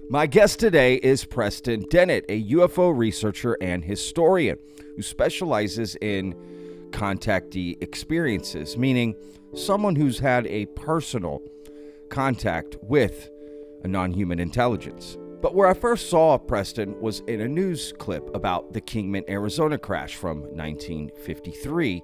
My guest today is Preston Dennett, a UFO researcher and historian who specializes in contactee experiences, meaning someone who's had a personal contact with a non-human intelligence. But where I first saw Preston was in a news clip about the Kingman, Arizona crash from 1953.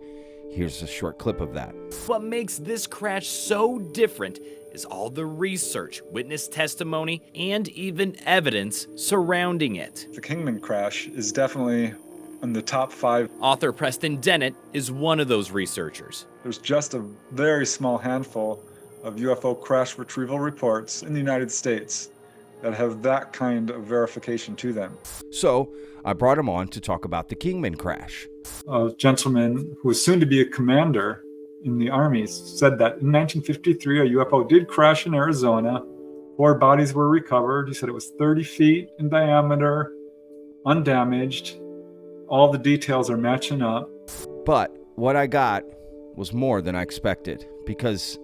Here's a short clip of that. What makes this crash so different is all the research, witness testimony, and even evidence surrounding it. The Kingman crash is definitely in the top 5. Author Preston Dennett is one of those researchers. There's just a very small handful of UFO crash retrieval reports in the United States that have that kind of verification to them. So I brought him on to talk about the Kingman crash. A gentleman who was soon to be a commander in the Army said that in 1953 a UFO did crash in Arizona. 4 bodies were recovered. He said it was 30 feet in diameter, undamaged. All the details are matching up. But what I got was more than I expected, because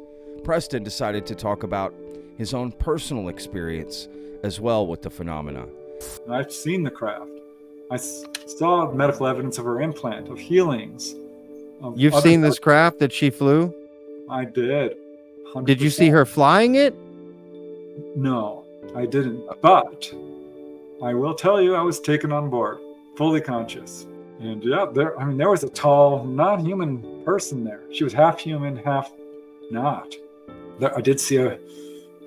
Preston decided to talk about his own personal experience as well with the phenomena. I've seen the craft. I saw medical evidence of her implant, of healings. You've seen this craft that she flew? I did. 100%. Did you see her flying it? No, I didn't. But I will tell you, I was taken on board, fully conscious. And yeah, there was a tall, non-human person there. She was half human, half not. I did see a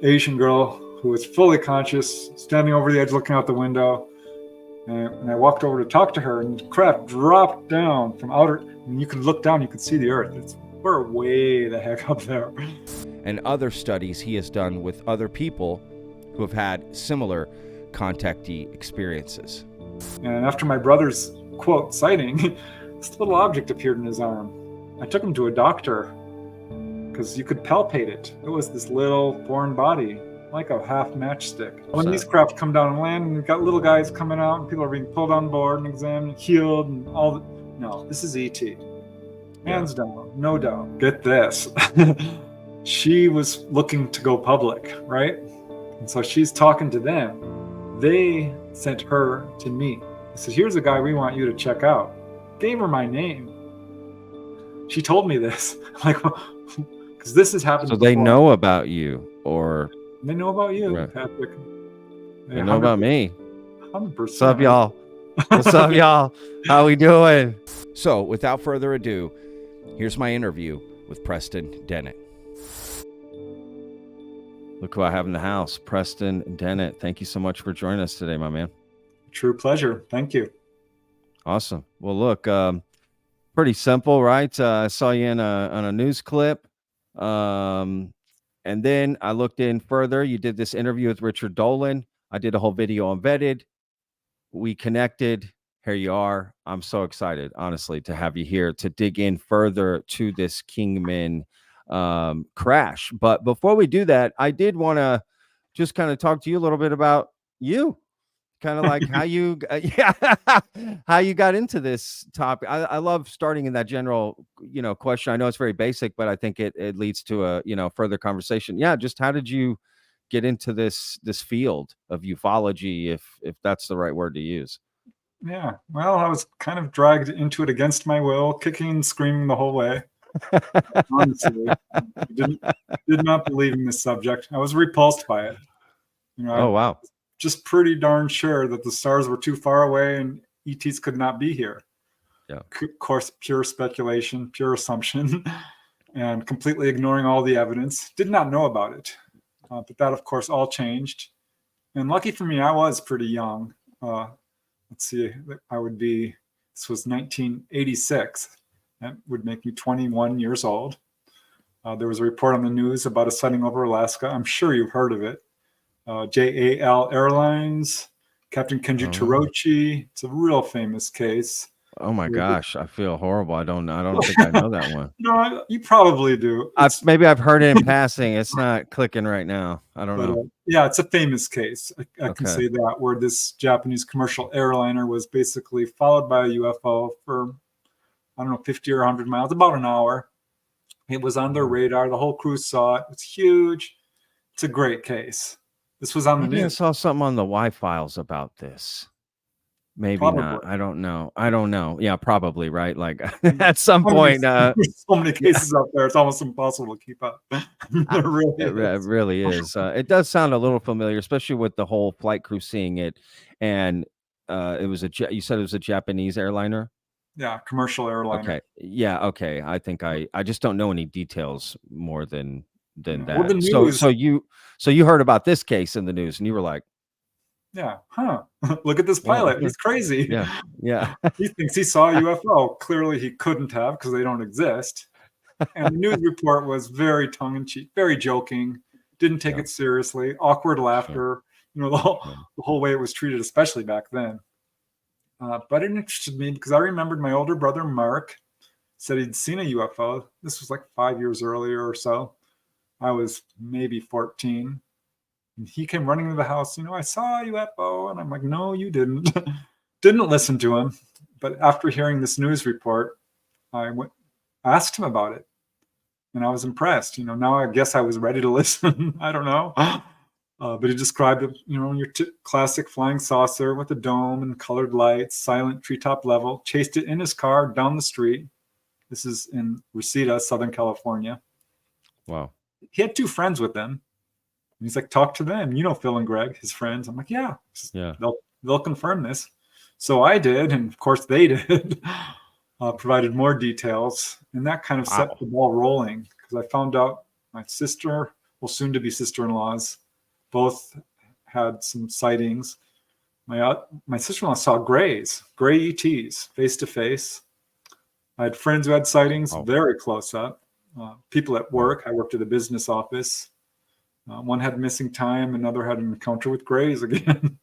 Asian girl who was fully conscious, standing over the edge, looking out the window. And I walked over to talk to her, and the craft dropped down from outer. And you could look down, you could see the Earth. We're way the heck up there. And other studies he has done with other people who have had similar contactee experiences. And after my brother's, quote, sighting, this little object appeared in his arm. I took him to a doctor because you could palpate it. It was this little foreign body, like a half matchstick. When these craft come down and land, and you've got little guys coming out, and people are being pulled on board and examined, healed, and all the... No, this is ET. Hands down, no doubt. Get this. She was looking to go public, right? And so she's talking to them. They sent her to me. They said, here's a guy we want you to check out. Gave her my name. She told me this. Like, because this has happened So before. they know about you, or They know about you, Right. Patrick. they know about me. 100%. What's up, y'all? What's up, y'all? How we doing? So without further ado, here's my interview with Preston Dennett. Look who I have in the house, Preston Dennett. Thank you so much for joining us today, my man. True pleasure. Thank you. Awesome. Well, look, pretty simple, right? I saw you on a news clip. And then I looked in further. You did this interview with Richard Dolan. I did a whole video on Vetted. We connected. Here you are. I'm so excited, honestly, to have you here to dig in further to this Kingman crash. But before we do that, I did want to just kind of talk to you a little bit about you, kind of like how you how you got into this topic. I love starting in that general question. I know it's very basic, but I think it leads to a further conversation. Yeah, just how did you get into this field of ufology, if that's the right word to use? Yeah. Well, I was kind of dragged into it against my will, kicking and screaming the whole way. Honestly, I did not believe in this subject. I was repulsed by it. Oh, wow. Just pretty darn sure that the stars were too far away and ETs could not be here. Yeah. Of course, pure speculation, pure assumption, and completely ignoring all the evidence. Did not know about it. But that, of course, all changed. And lucky for me, I was pretty young. Let's see, this was 1986. That would make me 21 years old. There was a report on the news about a sighting over Alaska. I'm sure you've heard of it. JAL Airlines, Captain Kenji Torochi. It's a real famous case. Oh my gosh, I feel horrible. I don't think I know that one. No, you probably do. Maybe I've heard it in passing. It's not clicking right now. I don't know. Yeah, it's a famous case. I can say that, where this Japanese commercial airliner was basically followed by a UFO for, 50 or 100 miles, about an hour. It was on their radar. The whole crew saw it. It's huge. It's a great case. This was on the Maybe I news. saw something on the Y-Files about this. Maybe Probably. not. I don't know. Yeah, probably, right? Like at some point, There's so many yeah, cases out there, it's almost impossible to keep up. There really it is. really is. It does sound a little familiar, especially with the whole flight crew seeing it. And it was you said it was a Japanese airliner? Yeah, commercial airliner. Okay. Yeah, okay. I think I just don't know any details more than Yeah. Well, that. the news. So you heard about this case in the news and you were like, Yeah, huh? Look at this yeah, pilot. He's crazy. yeah. He thinks he saw a UFO. Clearly, he couldn't have because they don't exist. And the news report was very tongue in cheek, very joking. Didn't take Yeah, it seriously. Awkward sure. laughter. The Yeah. whole way it was treated, especially back then. But it interested me because I remembered my older brother Mark said he'd seen a UFO. This was like 5 years earlier or so. I was maybe 14. And he came running into the house, I saw a UFO. And I'm like, no, you didn't. Didn't listen to him. But after hearing this news report, I asked him about it. And I was impressed. Now I guess I was ready to listen. I don't know. But he described it, your classic flying saucer with a dome and colored lights, silent treetop level, chased it in his car down the street. This is in Reseda, Southern California. Wow. He had 2 friends with him. He's like, talk to them. Phil and Greg, his friends. I'm like, yeah. They'll confirm this. So I did, and of course they did. Provided more details, and that kind of set the ball rolling because I found out my sister, soon to be sister-in-laws, both had some sightings. My sister-in-law saw gray ETs face to face. I had friends who had sightings very close up. People at work. I worked at a business office. One had missing time, another had an encounter with grays again.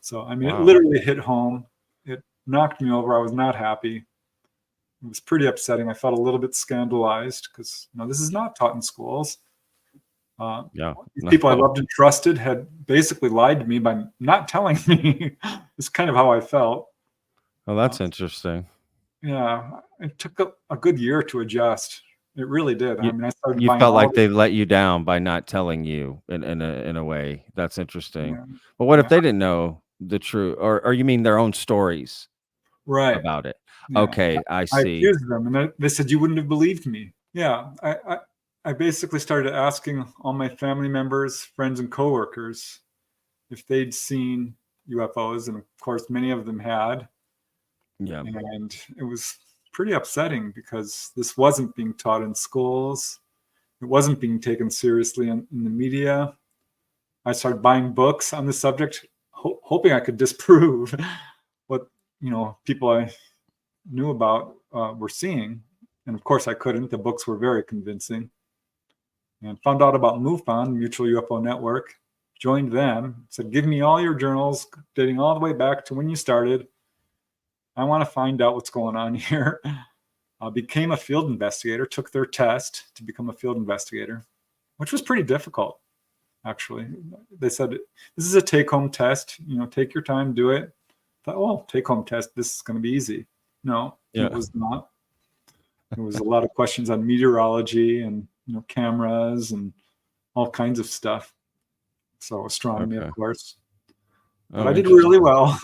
So, it literally hit home. It knocked me over. I was not happy. It was pretty upsetting. I felt a little bit scandalized because, this is not taught in schools. People I loved and trusted had basically lied to me by not telling me. It's kind of how I felt. Oh, that's interesting. Yeah, it took a good year to adjust. It really did. I started. You felt like they let you down by not telling you in a way. That's interesting. Yeah. But what if they didn't know the truth, or you mean their own stories, right, about it? Yeah. Okay, I see. I accused them, and they said you wouldn't have believed me. Yeah, I basically started asking all my family members, friends, and coworkers if they'd seen UFOs, and of course, many of them had. Yeah, and it was pretty upsetting because this wasn't being taught in schools. It wasn't being taken seriously in the media. I started buying books on the subject, hoping I could disprove what people I knew about were seeing. And of course I couldn't. The books were very convincing. And found out about MUFON, Mutual UFO Network, joined them, said, give me all your journals dating all the way back to when you started. I want to find out what's going on here. Became a field investigator, took their test to become a field investigator, which was pretty difficult, actually. They said, this is a take-home test. Take your time, do it. I thought, take-home test, this is going to be easy. No, It was not. There was a lot of questions on meteorology and cameras and all kinds of stuff. So astronomy, of course. But I did really well.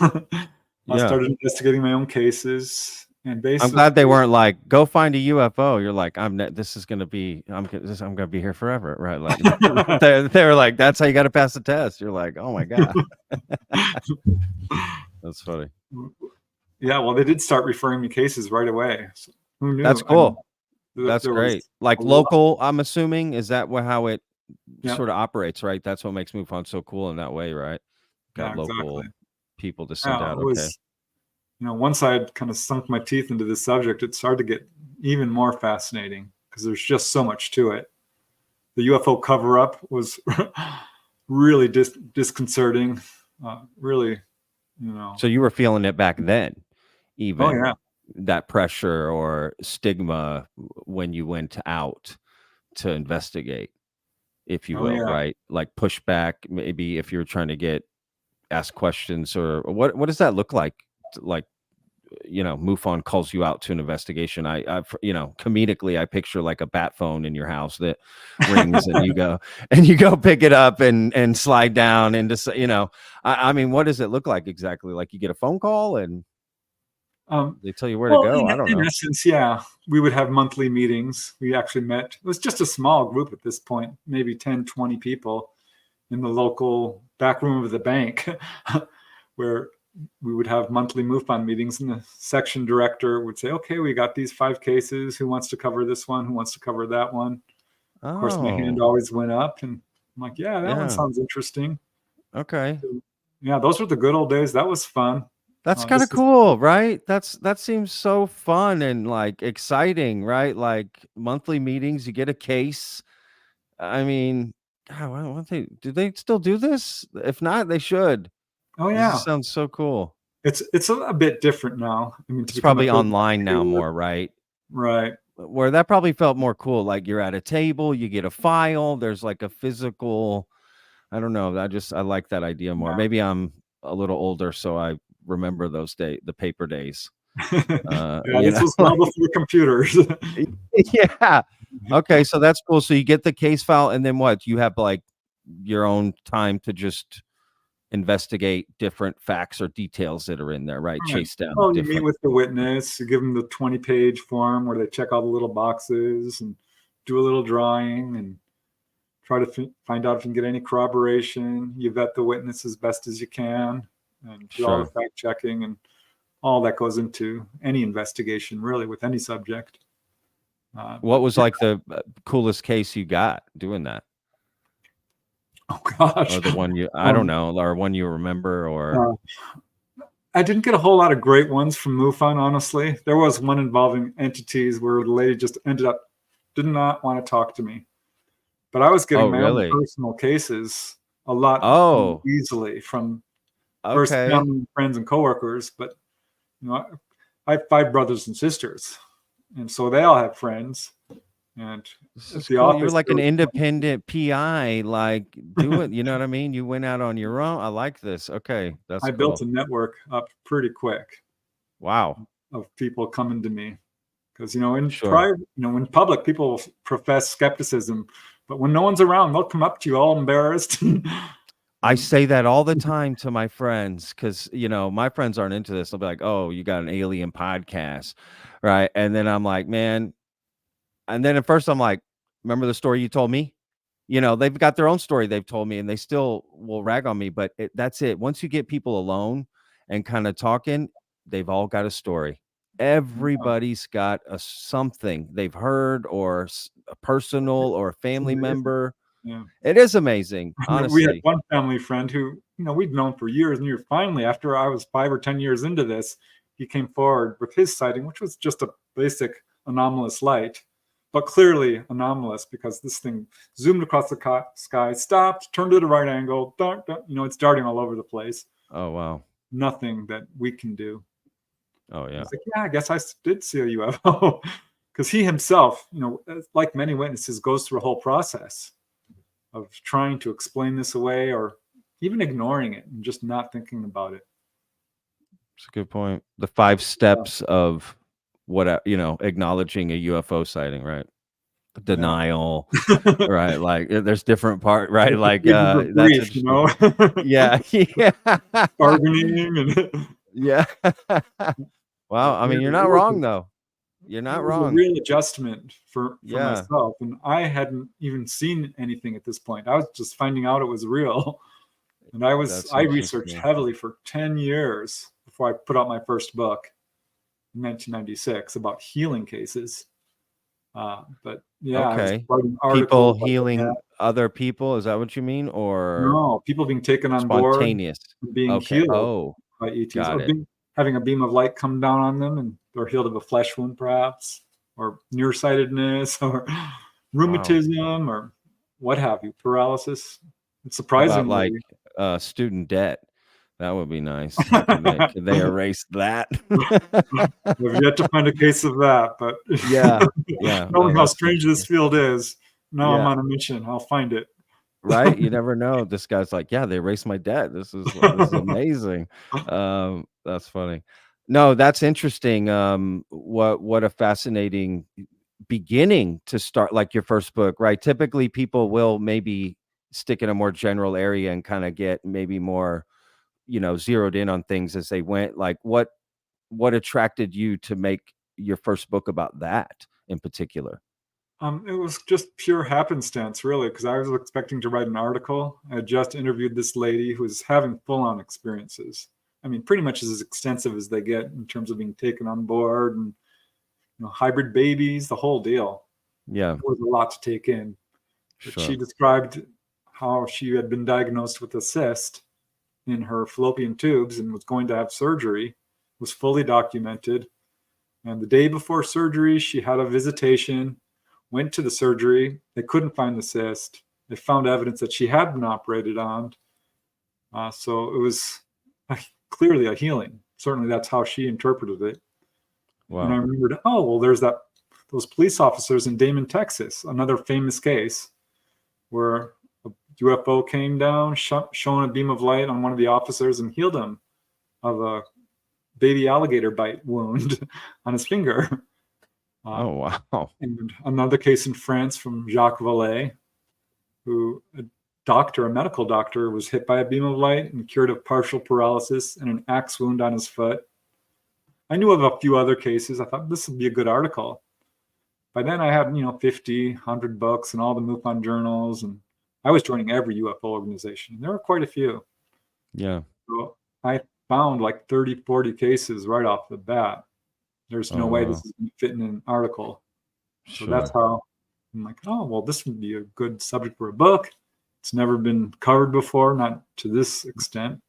I started investigating my own cases, and basically, I'm glad they weren't like, go find a UFO. You're like, this is going to be, I'm going to be here forever, right? Like, they were like, that's how you got to pass the test. You're like, oh my god, that's funny. Yeah, well, they did start referring me cases right away. So who knew? That's cool. That's great. Like local, I'm assuming, is that how it sort of operates, right? That's what makes MUFON so cool in that way, right? Got local people to send out. Okay. Once I had kind of sunk my teeth into this subject, it started to get even more fascinating because there's just so much to it. The UFO cover-up was really disconcerting. Really, So you were feeling it back then, even. Oh yeah. That pressure or stigma when you went out to investigate, if you will, right? Like pushback, maybe if you're trying to ask questions, or what does that look like MUFON calls you out to an investigation. Comedically, I picture like a bat phone in your house that rings and you go pick it up and slide down into, I mean, what does it look like exactly? Like you get a phone call and they tell you where to go? I don't know. In essence, yeah. We would have monthly meetings. We actually met. It was just a small group at this point, maybe 10, 20 people in the local back room of the bank where we would have monthly MUFON meetings, and the section director would say, okay, we got these 5 cases. Who wants to cover this one? Who wants to cover that one? Oh. Of course, my hand always went up, and I'm like, yeah, that one sounds interesting. Okay. So, yeah, those were the good old days. That was fun. That's kind of cool, right? That seems so fun and like exciting, right? Like monthly meetings, you get a case. I mean, God, do they still do this? If not, they should. Oh yeah, this sounds so cool. It's a bit different now. I mean, it's probably online now more, right? Right. Where that probably felt more cool. Like you're at a table, you get a file. There's like a physical. I don't know. I like that idea more. Yeah. Maybe I'm a little older, so I remember those days, the paper days. This was well before computers. Yeah. Okay, so that's cool. So you get the case file, and then what? You have like your own time to just investigate different facts or details that are in there, right? Chase down. Well, you meet with the witness, you give them the 20-page form where they check all the little boxes and do a little drawing and try to find out if you can get any corroboration. You vet the witness as best as you can and do all the fact checking, and all that goes into any investigation, really, with any subject. What was like the coolest case you got doing that? Oh gosh. Or the one I don't know, or one you remember, or I didn't get a whole lot of great ones from MUFON, honestly. There was one involving entities where the lady just did not want to talk to me. But I was getting my own personal cases a lot easily from first family, friends, and coworkers. But I have 5 brothers and sisters, and so they all have friends. And cool. You're like an independent PI, like do it. You know what I mean? You went out on your own. I like this. Okay, I built a network up pretty quick. Wow, of people coming to me, because in public people profess skepticism, but when no one's around, they'll come up to you all embarrassed. I say that all the time to my friends, because my friends aren't into this. They'll be like, "Oh, you got an alien podcast, right?" And then I'm like, "Man." And then at first I'm like, remember the story you told me? They've got their own story they've told me, and they still will rag on me. But that's it. Once you get people alone and kind of talking, they've all got a story. Everybody's got something they've heard, or a personal or a family member. Yeah. It is amazing, honestly. We had one family friend who, we'd known for years, and finally, after I was 5 or 10 years into this, he came forward with his sighting, which was just a basic anomalous light. But clearly anomalous, because this thing zoomed across the sky, stopped, turned at a right angle. It's darting all over the place. Oh, wow. Nothing that we can do. Oh, yeah. He's like, yeah, I guess I did see a UFO. Because he himself, like many witnesses, goes through a whole process of trying to explain this away, or even ignoring it and just not thinking about it. That's a good point. The 5 steps of what acknowledging a UFO sighting, right? Denial, right? Like there's different part, right? Like that's grief, yeah, bargaining, and yeah. Wow, I mean, you're not wrong though. You're not wrong. It was a real adjustment for myself, and I hadn't even seen anything at this point. I was just finding out it was real, and I researched heavily for 10 years before I put out my first book. 1996 about healing cases, but people healing other people, is that what you mean? Or no, people being taken on board, being healed by ETs, or having a beam of light come down on them and they're healed of a flesh wound, perhaps, or nearsightedness, or rheumatism, or what have you, paralysis. It's surprising, like student debt. That would be nice. Could they erase that? We've yet to find a case of that, but yeah. Knowing how strange this field is, now I'm on a mission. I'll find it. Right? You never know. This guy's like, yeah, they erased my debt. This is amazing. That's funny. No, that's interesting. What a fascinating beginning to start, like your first book, right? Typically, people will maybe stick in a more general area and kind of get maybe more, zeroed in on things as they went. Like, what attracted you to make your first book about that in particular? It was just pure happenstance, really, because I was expecting to write an article. I had just interviewed this lady who was having full-on experiences. I mean, pretty much as extensive as they get in terms of being taken on board and hybrid babies, the whole deal. Yeah, It was a lot to take in. But she sure. described how she had been diagnosed with a cyst in her fallopian tubes and was going to have surgery. It was fully documented. And the day before surgery, she had a visitation, went to the surgery. They couldn't find the cyst. They found evidence that she had been operated on. So it was clearly a healing. Certainly, that's how she interpreted it. And I Wow. remembered, oh, well, there's those police officers in Damon, Texas, another famous case where a UFO came down, shone a beam of light on one of the officers and healed him of a baby alligator bite wound on his finger. Oh, wow. And another case in France from Jacques Vallée, who a medical doctor, was hit by a beam of light and cured of partial paralysis and an axe wound on his foot. I knew of a few other cases. I thought this would be a good article. By then I had, 50, 100 books and all the MUFON journals, and I was joining every UFO organization. There were quite a few. Yeah. So I found like 30, 40 cases right off the bat. There's Oh, no way this wow. is going to fit in an article. So that's Sure. how I'm like, oh, well, this would be a good subject for a book. It's never been covered before, not to this extent.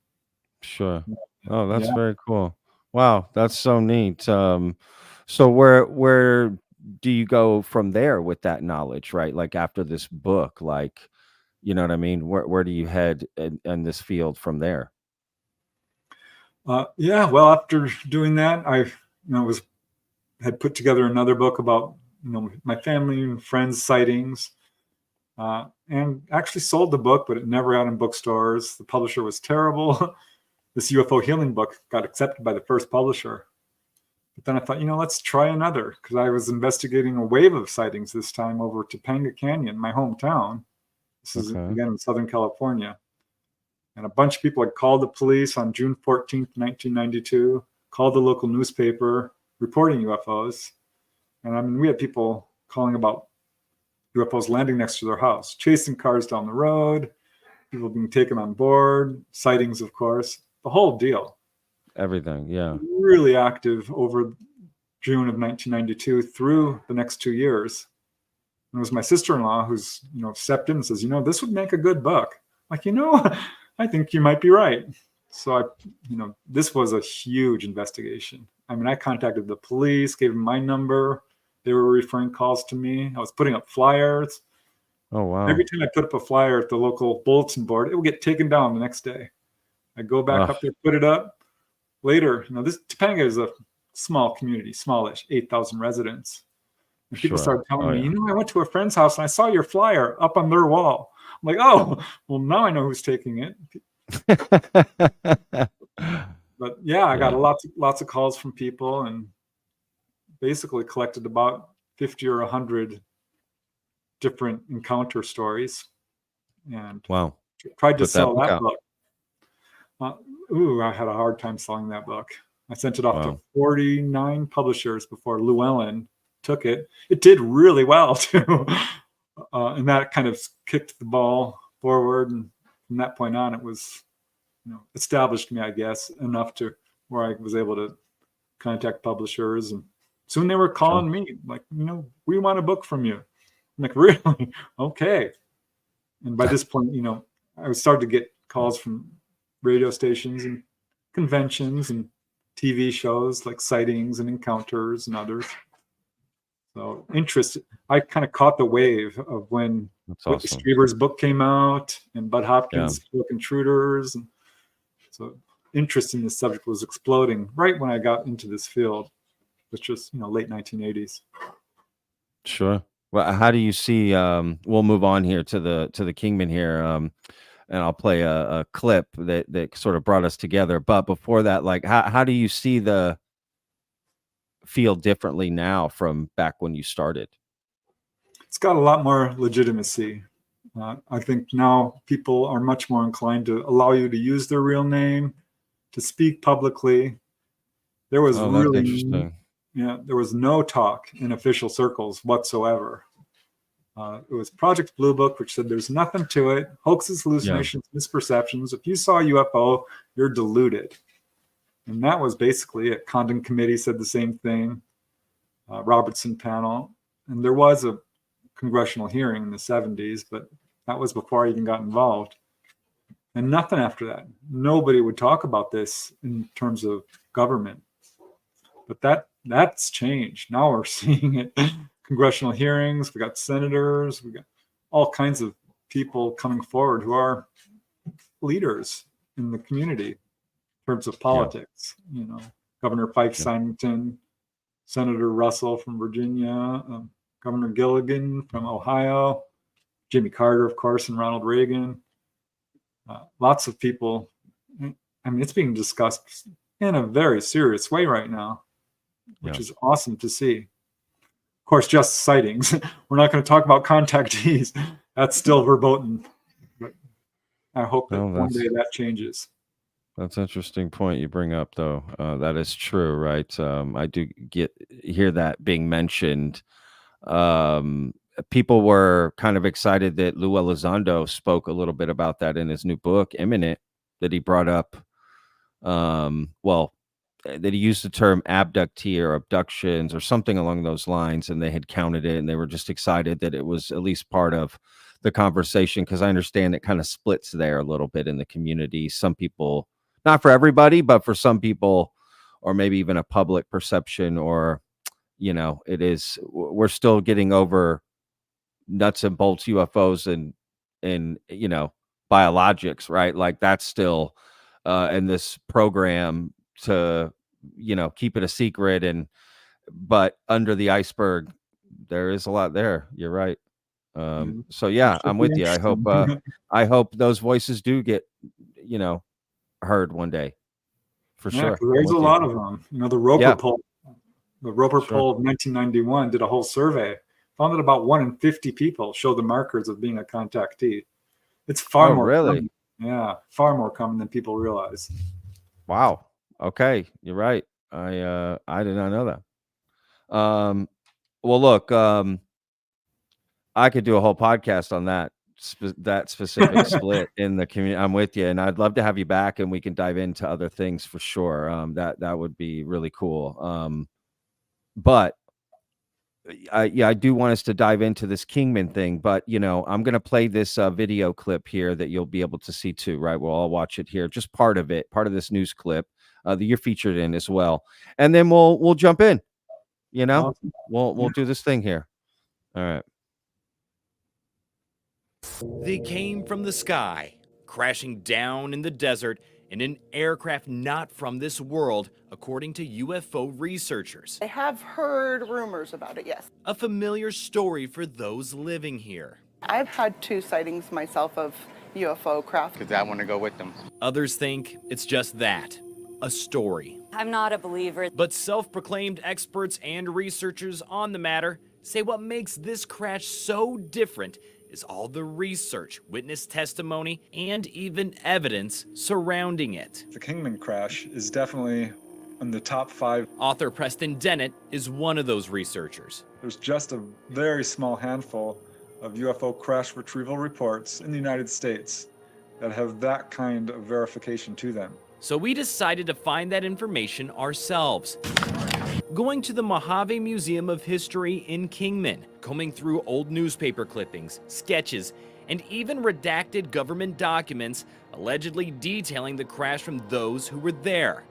Sure. Oh, that's Yeah. very cool. Wow, that's so neat. So where do you go from there with that knowledge, right? Like after this book, like, you know what I mean? Where do you head in this field from there? Yeah. Well, after doing that, I, had put together another book about, my family and friends' sightings, and actually sold the book, but it never out in bookstores. The publisher was terrible. This UFO healing book got accepted by the first publisher. But then I thought, let's try another, because I was investigating a wave of sightings this time over Topanga Canyon, my hometown. This is Okay. again in Southern California. And a bunch of people had called the police on June 14th, 1992, called the local newspaper reporting UFOs. And I mean, we had people calling about UFOs landing next to their house, chasing cars down the road, people being taken on board, sightings, of course, the whole deal. Everything. Yeah. Really active over June of 1992 through the next 2 years. And it was my sister-in-law who's, stepped in and says, this would make a good book. Like, I think you might be right. So this was a huge investigation. I mean, I contacted the police, gave them my number. They were referring calls to me. I was putting up flyers. Oh, Every wow. time I put up a flyer at the local bulletin board, it would get taken down the next day. I go back Oh, up there, put it up. Later, this Topanga is a small community, smallish, 8,000 residents. And people sure. started telling Oh, me, yeah. I went to a friend's house and I saw your flyer up on their wall. I'm like, oh, well, now I know who's taking it. But yeah, I got Yeah. lots of calls from people and basically collected about 50 or 100 different encounter stories and Wow. tried to Put that sell book that out. book. Uh, I had a hard time selling that book. I sent it off to Wow. 49 publishers before Llewellyn took it. It did really well too. And that kind of kicked the ball forward. And from that point on, it was, established me, I guess, enough to where I was able to contact publishers. And soon they were Sure. calling me like, we want a book from you. I'm like, really? Okay. And by this point, I was starting to get calls from radio stations and conventions and TV shows like Sightings and Encounters and others. So interest, I kind of caught the wave of when That's Whitley awesome. Strieber's book came out and Bud Yeah. Hopkins' book Intruders. And so interest in this subject was exploding right when I got into this field, which was, late 1980s. Sure. Well, how do you see, we'll move on here to the Kingman here, and I'll play a clip that sort of brought us together. But before that, like how do you see the feel differently now from back when you started? It's got a lot more legitimacy. I think now people are much more inclined to allow you to use their real name, to speak publicly. There was Oh, that's really, interesting. there was no talk in official circles whatsoever. It was Project Blue Book, which said there's nothing to it. Hoaxes, Yeah. hallucinations, misperceptions. If you saw a UFO, you're deluded. And that was basically it. Condon Committee said the same thing. Robertson panel. And there was a congressional hearing in the 70s, but that was before I even got involved. And nothing after that. Nobody would talk about this in terms of government. But that's changed. Now we're seeing it. Congressional hearings, we got senators, we got all kinds of people coming forward who are leaders in the community in terms of politics. Governor Pike Symington, Senator Russell from Virginia, Governor Gilligan from Ohio, Jimmy Carter, of course, and Ronald Reagan. Lots of people. I mean, it's being discussed in a very serious way right now, which is awesome to see. Of course, just sightings. We're not going to talk about contactees. That's still verboten. But I hope that one day that changes. That's an interesting point you bring up, though. That is true, right? I do hear that being mentioned. People were kind of excited that Lou Elizondo spoke a little bit about that in his new book, Imminent, that he brought up. That he used the term abductee or abductions or something along those lines, and they had counted it, and they were just excited that it was at least part of the conversation, because I understand it kind of splits there a little bit in the community. Some people, not for everybody, but for some people, or maybe even a public perception, or we're still getting over nuts and bolts UFOs and biologics, right? Like that's still in this program to keep it a secret, but under the iceberg there is a lot there. You're right. So yeah, I'm with you. I hope those voices do get heard one day, for Yeah, sure. because there's a lot of them. The Roper poll. The Roper poll of 1991 did a whole survey, found that about 1 in 50 people show the markers of being a contactee. It's far more common. Yeah, far more common than people realize. Wow. Okay, you're right. I did not know that. Well, look, I could do a whole podcast on that specific split in the community. I'm with you, and I'd love to have you back, and we can dive into other things for sure. That would be really cool. But I do want us to dive into this Kingman thing. But I'm going to play this video clip here that you'll be able to see too. Right, we'll all watch it here. Just part of it, part of this news clip that you're featured in as well, and then we'll jump in. Awesome. We'll do this thing here. All right. They came from the sky, crashing down in the desert in an aircraft not from this world, according to UFO researchers. I have heard rumors about it, yes. A familiar story for those living here. I've had 2 sightings myself of UFO craft. Because I want to go with them. Others think it's just that, a story. I'm not a believer. But self-proclaimed experts and researchers on the matter say what makes this crash so different is all the research, witness testimony, and even evidence surrounding it. The Kingman crash is definitely in the top 5. Author Preston Dennett is one of those researchers. There's just a very small handful of UFO crash retrieval reports in the United States that have that kind of verification to them. So we decided to find that information ourselves. Going to the Mojave Museum of History in Kingman, combing through old newspaper clippings, sketches, and even redacted government documents allegedly detailing the crash from those who were there,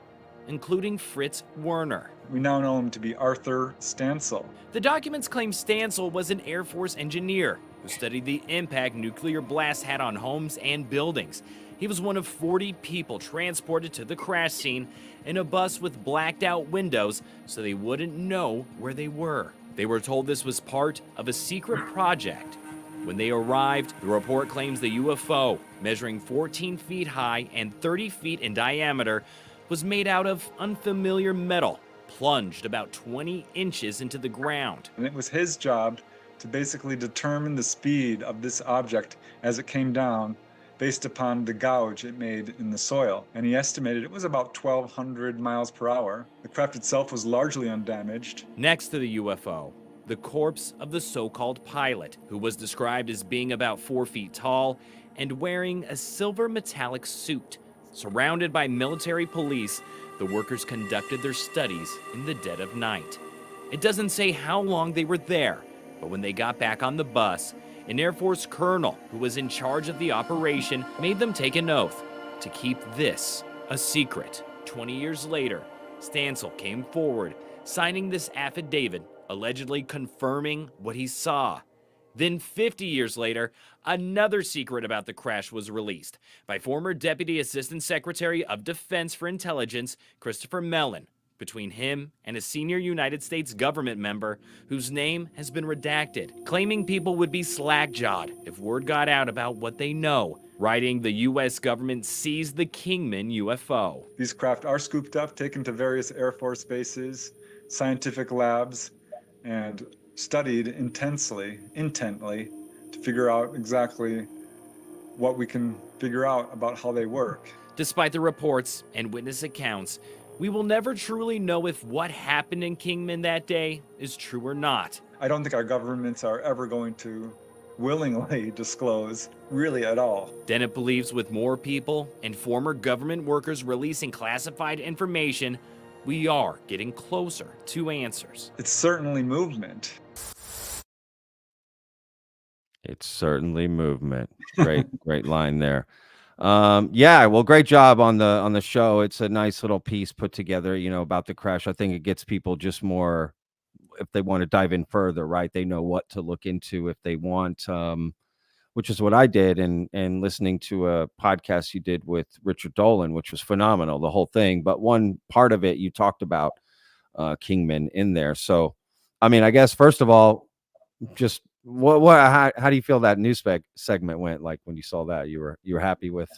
including Fritz Werner. We now know him to be Arthur Stansel. The documents claim Stansel was an Air Force engineer who studied the impact nuclear blasts had on homes and buildings. He was one of 40 people transported to the crash scene in a bus with blacked out windows so they wouldn't know where they were. They were told this was part of a secret project. When they arrived, the report claims the UFO, measuring 14 feet high and 30 feet in diameter, was made out of unfamiliar metal plunged about 20 inches into the ground. And it was his job to basically determine the speed of this object as it came down based upon the gouge it made in the soil. And he estimated it was about 1,200 miles per hour. The craft itself was largely undamaged. Next to the UFO, the corpse of the so-called pilot, who was described as being about 4 feet tall and wearing a silver metallic suit. Surrounded by military police, the workers conducted their studies in the dead of night. It doesn't say how long they were there, but when they got back on the bus, an Air Force colonel who was in charge of the operation made them take an oath to keep this a secret. 20 years later, Stansel came forward, signing this affidavit, allegedly confirming what he saw. Then 50 years later, another secret about the crash was released by former Deputy Assistant Secretary of Defense for Intelligence, Christopher Mellon, between him and a senior United States government member whose name has been redacted, claiming people would be slack-jawed if word got out about what they know, writing the U.S. government seized the Kingman UFO. These craft are scooped up, taken to various Air Force bases, scientific labs, and studied intently to figure out exactly what we can figure out about how they work. Despite the reports and witness accounts, we will never truly know if what happened in Kingman that day is true or not. I don't think our governments are ever going to willingly disclose, really at all. Dennett believes with more people and former government workers releasing classified information, we are getting closer to answers. It's certainly movement. It's certainly movement. Great line there. Yeah, well, great job on the show. It's a nice little piece put together, about the crash. I think it gets people just more, if they want to dive in further, right? They know what to look into if they want, which is what I did. And listening to a podcast you did with Richard Dolan, which was phenomenal, the whole thing. But one part of it, you talked about Kingman in there. So, I mean, I guess, first of all, just how do you feel that news segment went? Like when you saw that, you were happy with?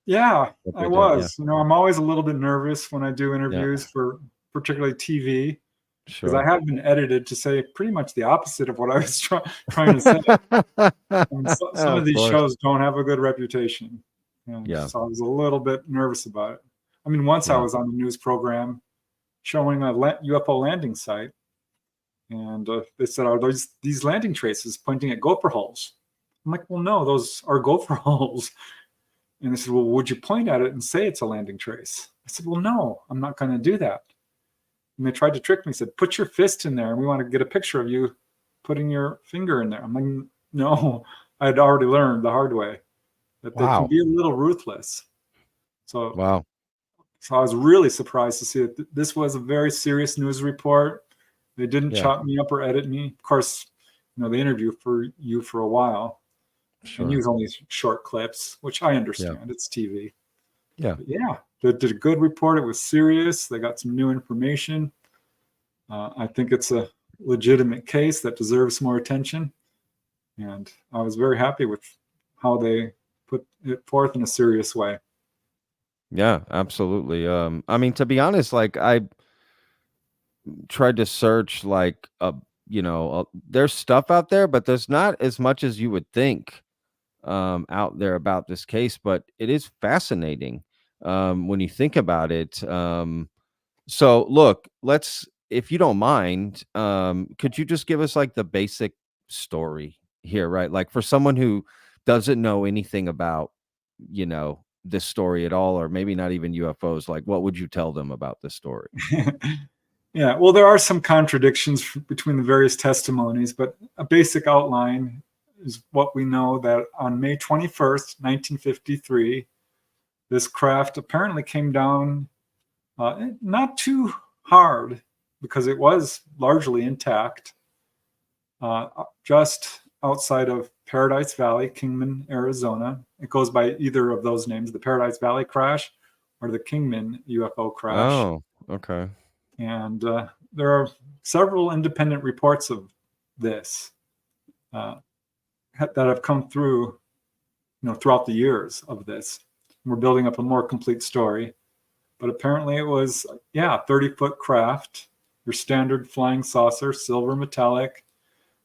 Yeah, I was. Yeah. I'm always a little bit nervous when I do interviews for particularly TV, because I have been edited to say pretty much the opposite of what I was trying to say. Some of these shows don't have a good reputation. So I was a little bit nervous about it. I mean, once I was on a news program showing a UFO landing site, and they said, "Are these landing traces pointing at gopher holes?" I'm like, "Well, no, those are gopher holes." And they said, "Well, would you point at it and say it's a landing trace?" I said, "Well, no, I'm not going to do that." And they tried to trick me. Said, "Put your fist in there, and we want to get a picture of you putting your finger in there." I'm like, "No, I had already learned the hard way that they can be a little ruthless." So, so I was really surprised to see that this was a very serious news report. They didn't chop me up or edit me. Of course, they interview for you for a while and use only short clips, which I understand. It's TV. But they did a good report. It was serious. They got some new information. I think it's a legitimate case that deserves more attention. And I was very happy with how they put it forth in a serious way. Yeah, absolutely. I mean, to be honest, like I tried to search there's stuff out there, but there's not as much as you would think out there about this case, but it is fascinating when you think about it. So look, if you don't mind, could you just give us like the basic story here, right? Like for someone who doesn't know anything about, this story at all, or maybe not even UFOs, like what would you tell them about this story? Yeah, well, there are some contradictions between the various testimonies, but a basic outline is what we know, that on May 21st, 1953, this craft apparently came down not too hard, because it was largely intact, just outside of Paradise Valley, Kingman, Arizona. It goes by either of those names, the Paradise Valley crash or the Kingman UFO crash. Oh, okay. And there are several independent reports of this that have come through, throughout the years of this. We're building up a more complete story. But apparently it was, 30-foot craft, your standard flying saucer, silver metallic,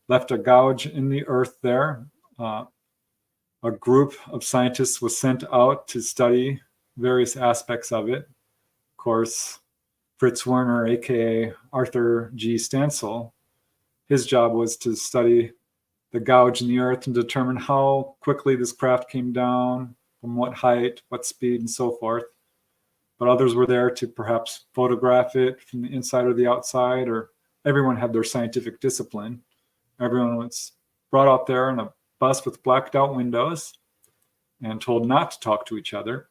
left a gouge in the earth there. A group of scientists was sent out to study various aspects of it. Of course, Fritz Werner, aka Arthur G. Stansel, his job was to study the gouge in the earth and determine how quickly this craft came down, from what height, what speed, and so forth. But others were there to perhaps photograph it from the inside or the outside, or everyone had their scientific discipline. Everyone was brought out there in a bus with blacked out windows and told not to talk to each other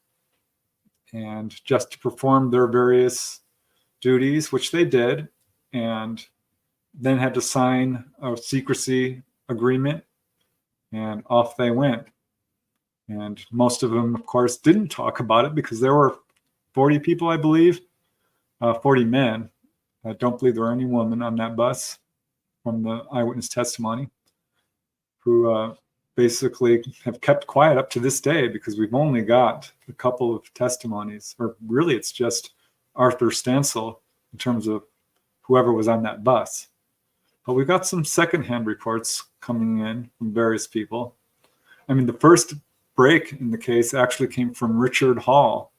and just to perform their various duties, which they did, and then had to sign a secrecy agreement, and off they went. And most of them, of course, didn't talk about it because there were 40 people, I believe, 40 men. I don't believe there were any women on that bus from the eyewitness testimony, who basically have kept quiet up to this day, because we've only got a couple of testimonies, or really it's just Arthur Stansel in terms of whoever was on that bus. But we've got some secondhand reports coming in from various people. I mean, the first break in the case actually came from Richard Hall.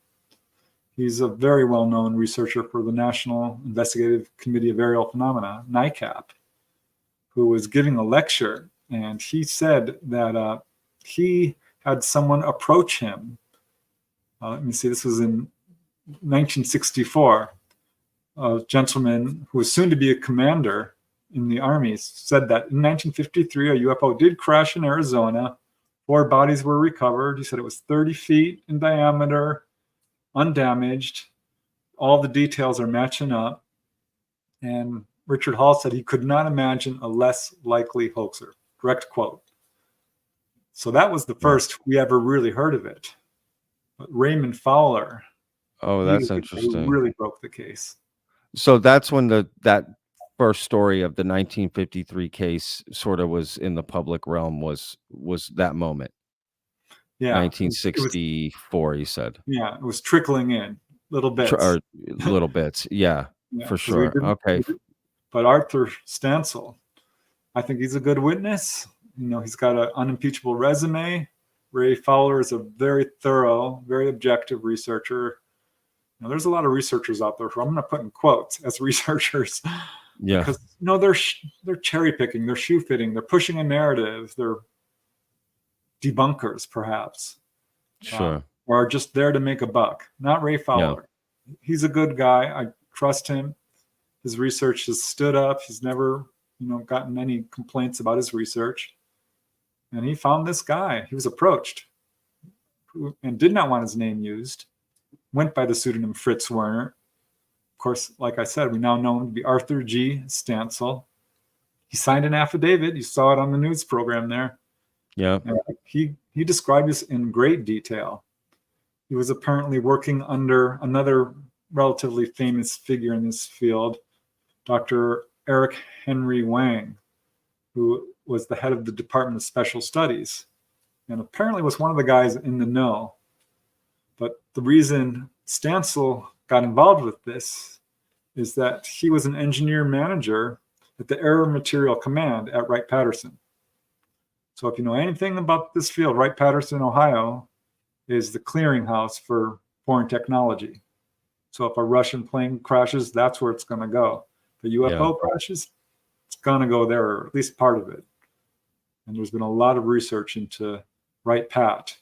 He's a very well-known researcher for the National Investigative Committee of Aerial Phenomena, NICAP, who was giving a lecture, and he said that he had someone approach him. Let me see, this was in 1964. A gentleman who was soon to be a commander in the Army said that in 1953, a UFO did crash in Arizona. 4 bodies were recovered. He said it was 30 feet in diameter, undamaged. All the details are matching up. And Richard Hall said he could not imagine a less likely hoaxer. Direct quote. So that was the first we ever really heard of it. But Raymond Fowler, Oh, that's interesting. really broke the case. So that's when that first story of the 1953 case sort of was in the public realm, was that moment. Yeah. 1964, he said. Yeah, it was trickling in little bits. Or little bits. Yeah, for sure. Okay. But Arthur Stansel, I think he's a good witness. You know, he's got an unimpeachable resume. Ray Fowler is a very thorough, very objective researcher. Now, there's a lot of researchers out there who I'm going to put in quotes as researchers. Yeah. Because, you know, they're cherry picking, they're shoe fitting, they're pushing a narrative, they're debunkers, perhaps. Sure. Or just there to make a buck. Not Ray Fowler. Yeah. He's a good guy. I trust him. His research has stood up. He's never, gotten any complaints about his research. And he found this guy. He was approached and did not want his name used. Went by the pseudonym Fritz Werner. Of course, like I said, we now know him to be Arthur G. Stansel. He signed an affidavit. You saw it on the news program there. Yeah. He described this in great detail. He was apparently working under another relatively famous figure in this field, Dr. Eric Henry Wang, who was the head of the Department of Special Studies, and apparently was one of the guys in the know. But the reason Stansel got involved with this is that he was an engineer manager at the Air Material Command at Wright-Patterson. So if you know anything about this field, Wright-Patterson, Ohio, is the clearinghouse for foreign technology. So if a Russian plane crashes, that's where it's going to go. If a UFO crashes, it's going to go there, or at least part of it. And there's been a lot of research into Wright-Pat,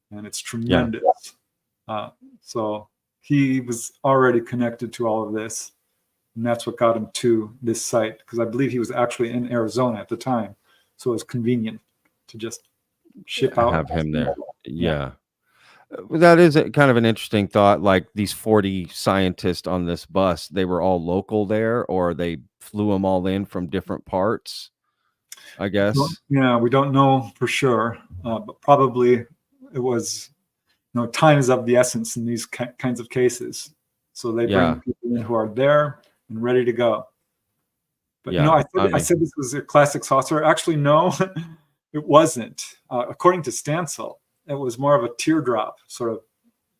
and it's tremendous. So he was already connected to all of this, and that's what got him to this site, because I believe he was actually in Arizona at the time. So it was convenient to just ship out. Have him there. Yeah. That is kind of an interesting thought. Like these 40 scientists on this bus, they were all local there, or they flew them all in from different parts, I guess. Yeah, we don't know for sure, but probably it was, time is of the essence in these kinds of cases. So they bring people in who are there and ready to go. But I said this was a classic saucer. Actually, no, it wasn't. According to Stansel, it was more of a teardrop sort of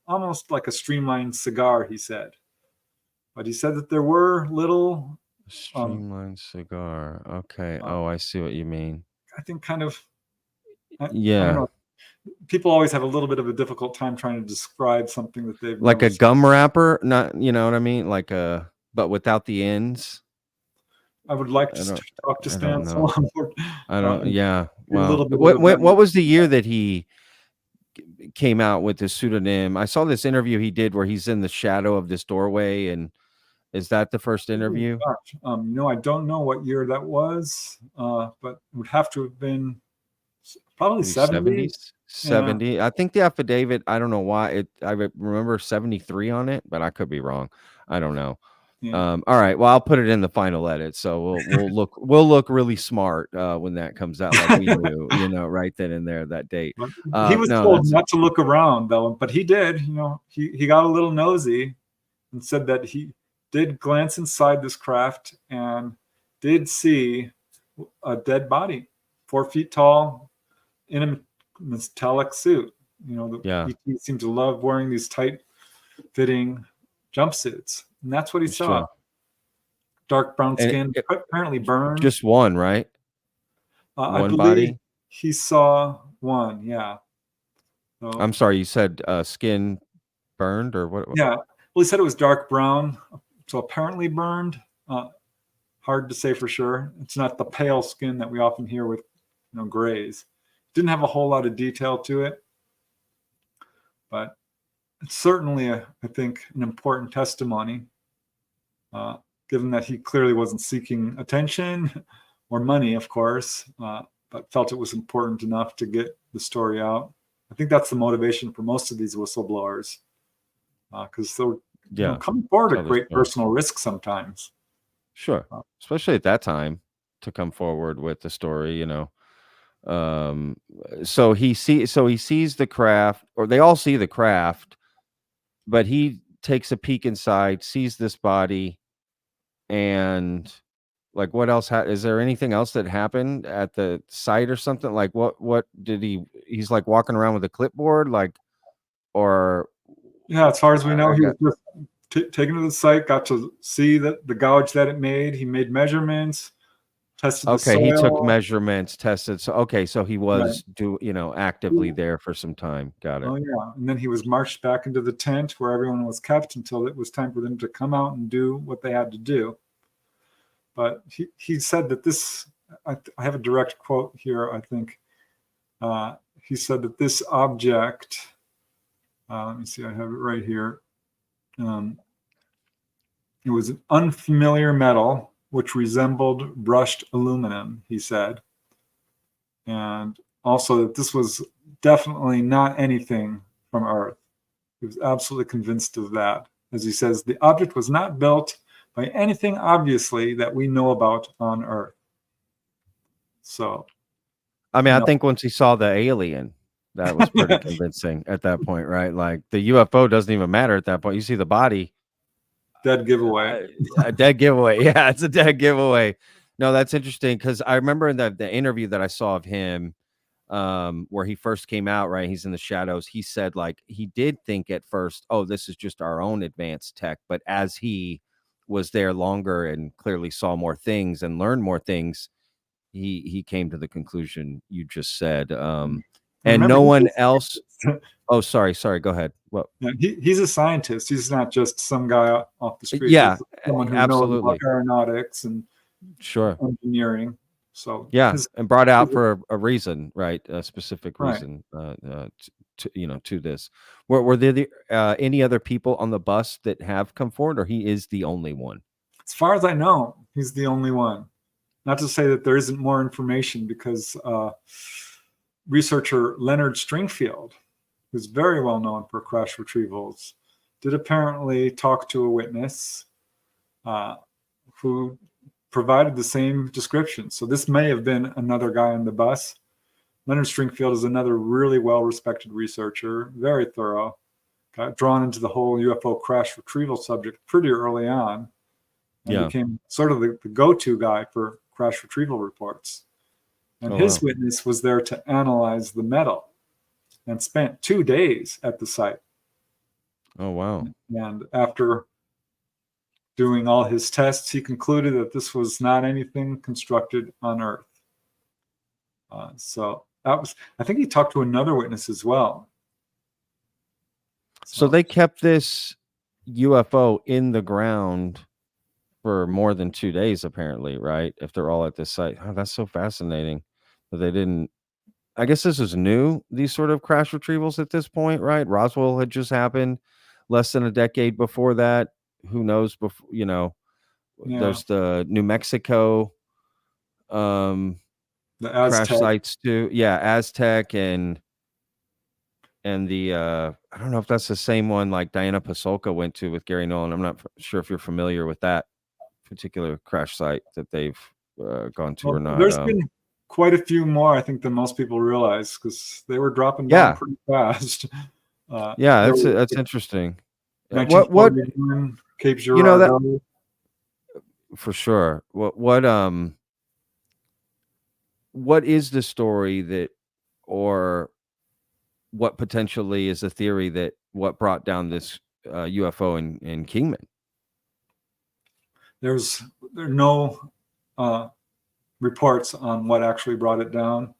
almost like a streamlined cigar, he said. But he said that there were little, Streamlined cigar. Okay. uh, Oh, I see what you mean. I think kind of, I don't Yeah. know. People always have a little bit of a difficult time trying to describe something that they've Like never a seen. gum wrapper, not, you know what I mean? Like a, but without the ends. I would like I to don't, talk to I don't Stan know. Solomon I don't, and yeah. get a Wow. little bit of a better. What was the year that he came out with his pseudonym? I saw this interview he did where he's in the shadow of this doorway. And is that the first interview? Gosh, I don't know what year that was, but it would have to have been probably Maybe 70. 70s, Yeah, 70. I think the affidavit, I don't know why I remember 73 on it, but I could be wrong. I don't know. yeah. All right. Well, I'll put it in the final edit. So we'll look really smart when that comes out, like we do, you know, right then and there, that date. But he was No, told that's not to look around though, but he did. He got a little nosy and said that he did glance inside this craft and did see a dead body, 4 feet tall, in a metallic suit. The yeah, ET seemed to love wearing these tight-fitting jumpsuits, and that's what he it's saw. true. Dark brown And skin, apparently burned. just one, right? I One believe body. he saw one. Yeah. So, I'm sorry, you said skin burned or what? yeah. Well, he said it was dark brown, so apparently burned. Hard to say for sure. It's not the pale skin that we often hear with, grays. Didn't have a whole lot of detail to it, but it's certainly, I think, an important testimony, given that he clearly wasn't seeking attention or money, of course, but felt it was important enough to get the story out. I think that's the motivation for most of these whistleblowers, because they're coming forward at great personal risk sometimes. Sure, especially at that time to come forward with the story, so he sees the craft, or they all see the craft, but he takes a peek inside, sees this body, and like, what else is there anything else that happened at the site or something? Like, what did he's like walking around with a clipboard, like, or yeah, as far as we know, he was just taken to the site, got to see the gouge that it made. He made measurements, tested the soil. He took measurements, tested. So okay, so he was actively there for some time. Got it. Oh yeah, and then he was marched back into the tent where everyone was kept until it was time for them to come out and do what they had to do. But he said that this, I have a direct quote here, I think. He said that this object, let me see, I have it right here. It was an unfamiliar metal which resembled brushed aluminum, he said. And also that this was definitely not anything from Earth. He was absolutely convinced of that. As he says, the object was not built by anything obviously that we know about on Earth. So, I mean, I think once he saw the alien, that was pretty convincing at that point, right? Like, the UFO doesn't even matter at that point. You see the body. Dead giveaway. A dead giveaway. Yeah, it's a dead giveaway. No, that's interesting, because I remember in the interview that I saw of him, where he first came out, right? He's in the shadows. He said, like, he did think at first, oh, this is just our own advanced tech. But as he was there longer and clearly saw more things and learned more things, he came to the conclusion you just said. And remember, no one else. Oh, sorry. Go ahead. Well, yeah, he's a scientist. He's not just some guy off the street. Yeah, he's someone who absolutely knows about aeronautics and engineering. So yeah, and brought out for a reason, right? A specific reason, to this. Were there any other people on the bus that have come forward, or he is the only one? As far as I know, he's the only one. Not to say that there isn't more information, because researcher Leonard Stringfield, who's very well known for crash retrievals, did apparently talk to a witness who provided the same description. So this may have been another guy on the bus. Leonard Stringfield is another really well-respected researcher, very thorough, got drawn into the whole UFO crash retrieval subject pretty early on, and became sort of the go-to guy for crash retrieval reports. And his witness was there to analyze the metal and spent 2 days at the site. Oh, wow. And after doing all his tests, he concluded that this was not anything constructed on Earth. So that was, I think he talked to another witness as well. So they kept this UFO in the ground for more than 2 days, apparently, right? If they're all at this site. Oh, that's so fascinating that they didn't. I guess this is new, these sort of crash retrievals at this point, right? Roswell had just happened less than a decade before that. Who knows? Before, Yeah, there's the New Mexico the crash Aztec. sites too. Yeah, Aztec and the I don't know if that's the same one like Diana Pasulka went to with Gary Nolan. I'm not sure if you're familiar with that particular crash site that they've gone to or not. There's been quite a few more, I think, than most people realize, because they were dropping down Yeah. pretty fast. Yeah, there was that's interesting. What 1941, Cape you know that Girardeau. for sure. What is the story that, or what potentially is the theory that what brought down this UFO in Kingman? There are no reports on what actually brought it down.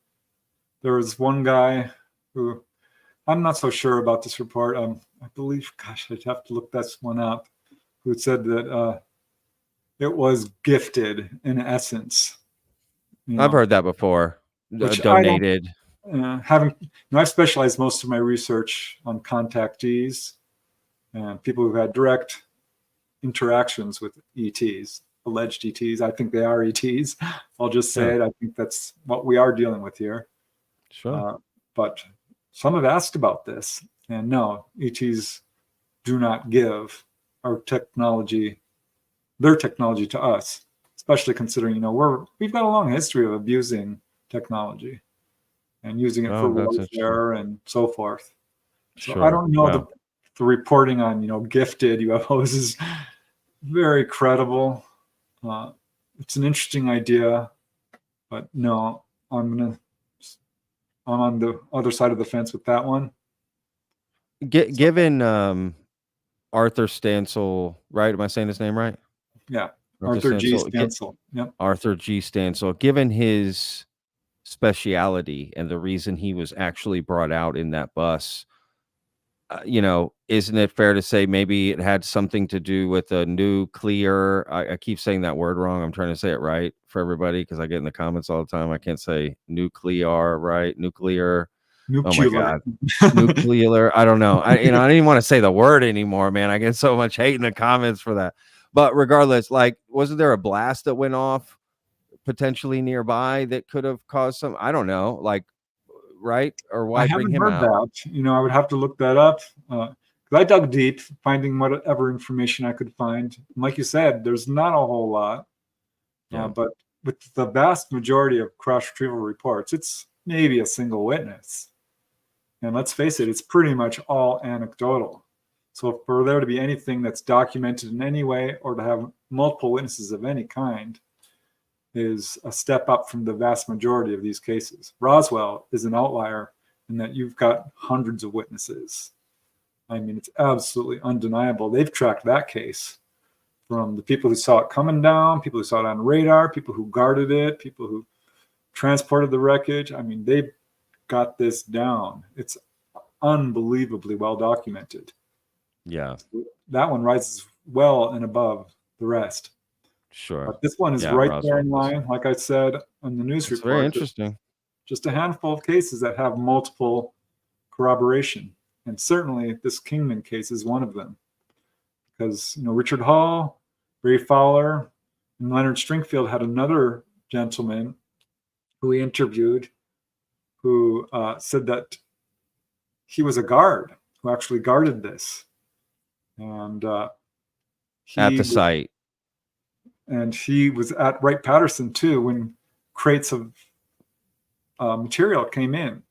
There was one guy who, I'm not so sure about this report. I believe, gosh, I'd have to look this one up, who said that it was gifted in essence. I've heard that before. Donated. I've specialized most of my research on contactees and people who've had direct interactions with ETs, alleged ETs. I think they are ETs. I'll just say it. I think that's what we are dealing with here. Sure. But some have asked about this, and no, ETs do not give their technology to us, especially considering, we've got a long history of abusing technology and using it for warfare and so forth. So I don't know the reporting on, gifted UFOs is very credible. It's an interesting idea, but no, I'm on the other side of the fence with that one. Given Arthur Stansel, right? Am I saying his name right? Yeah, Arthur G. Stansel. Yep. Arthur G. Stansel. Given his speciality and the reason he was actually brought out in that bus, isn't it fair to say maybe it had something to do with a nuclear? I keep saying that word wrong. I'm trying to say it right for everybody because I get in the comments all the time. I can't say nuclear, right? Nuclear. Oh my God. Nuclear. I don't know. I don't even want to say the word anymore, man. I get so much hate in the comments for that. But regardless, like, wasn't there a blast that went off potentially nearby that could have caused some, I don't know, like, right? Or why bring him out? That. I would have to look that up. Because I dug deep, finding whatever information I could find. And like you said, there's not a whole lot. But with the vast majority of crash retrieval reports, it's maybe a single witness. And let's face it, it's pretty much all anecdotal. So for there to be anything that's documented in any way or to have multiple witnesses of any kind is a step up from the vast majority of these cases. Roswell is an outlier in that you've got hundreds of witnesses. I mean, it's absolutely undeniable. They've tracked that case from the people who saw it coming down, people who saw it on radar, people who guarded it, people who transported the wreckage. I mean, they got this down. It's unbelievably well documented. Yeah. That one rises well and above the rest. Sure. But this one is right there in line. Like I said on the news report. Very interesting. Just a handful of cases that have multiple corroboration. And certainly this Kingman case is one of them. Because, Richard Hall, Ray Fowler, and Leonard Stringfield had another gentleman who he interviewed who said that he was a guard who actually guarded this. And at the site. And he was at Wright-Patterson too when crates of material came in.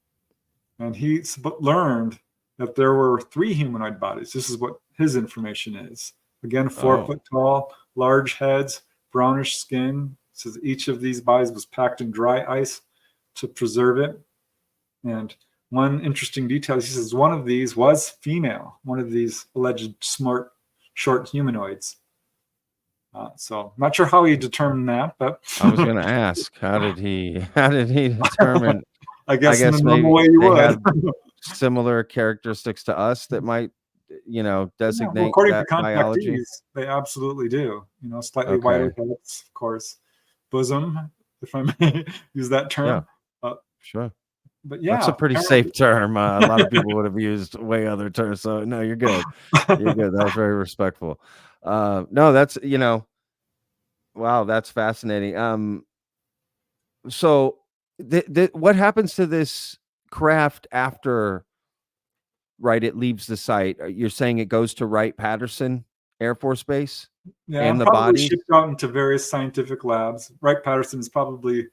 And he learned that there were 3 humanoid bodies. This is what his information is. Again, 4 foot tall, large heads, brownish skin. It says each of these bodies was packed in dry ice to preserve it. And one interesting detail, he says one of these was female, one of these alleged smart, short humanoids. So I'm not sure how he determined that, but I was going to ask, how did he determine? I guess in the normal maybe way you they would. had similar characteristics to us that might, designate well, according that to biology. contactees, they absolutely do. Slightly wider heads, of course, bosom, if I may use that term. Yeah, sure. But yeah, that's a pretty safe term. A lot of people would have used way other terms. So no, you're good. You're good. That was very respectful. No, that's wow, that's fascinating. So what happens to this craft after? Right, it leaves the site. You're saying it goes to Wright-Patterson Air Force Base? Yeah, and the probably bodies? shipped out into various scientific labs. Wright-Patterson is probably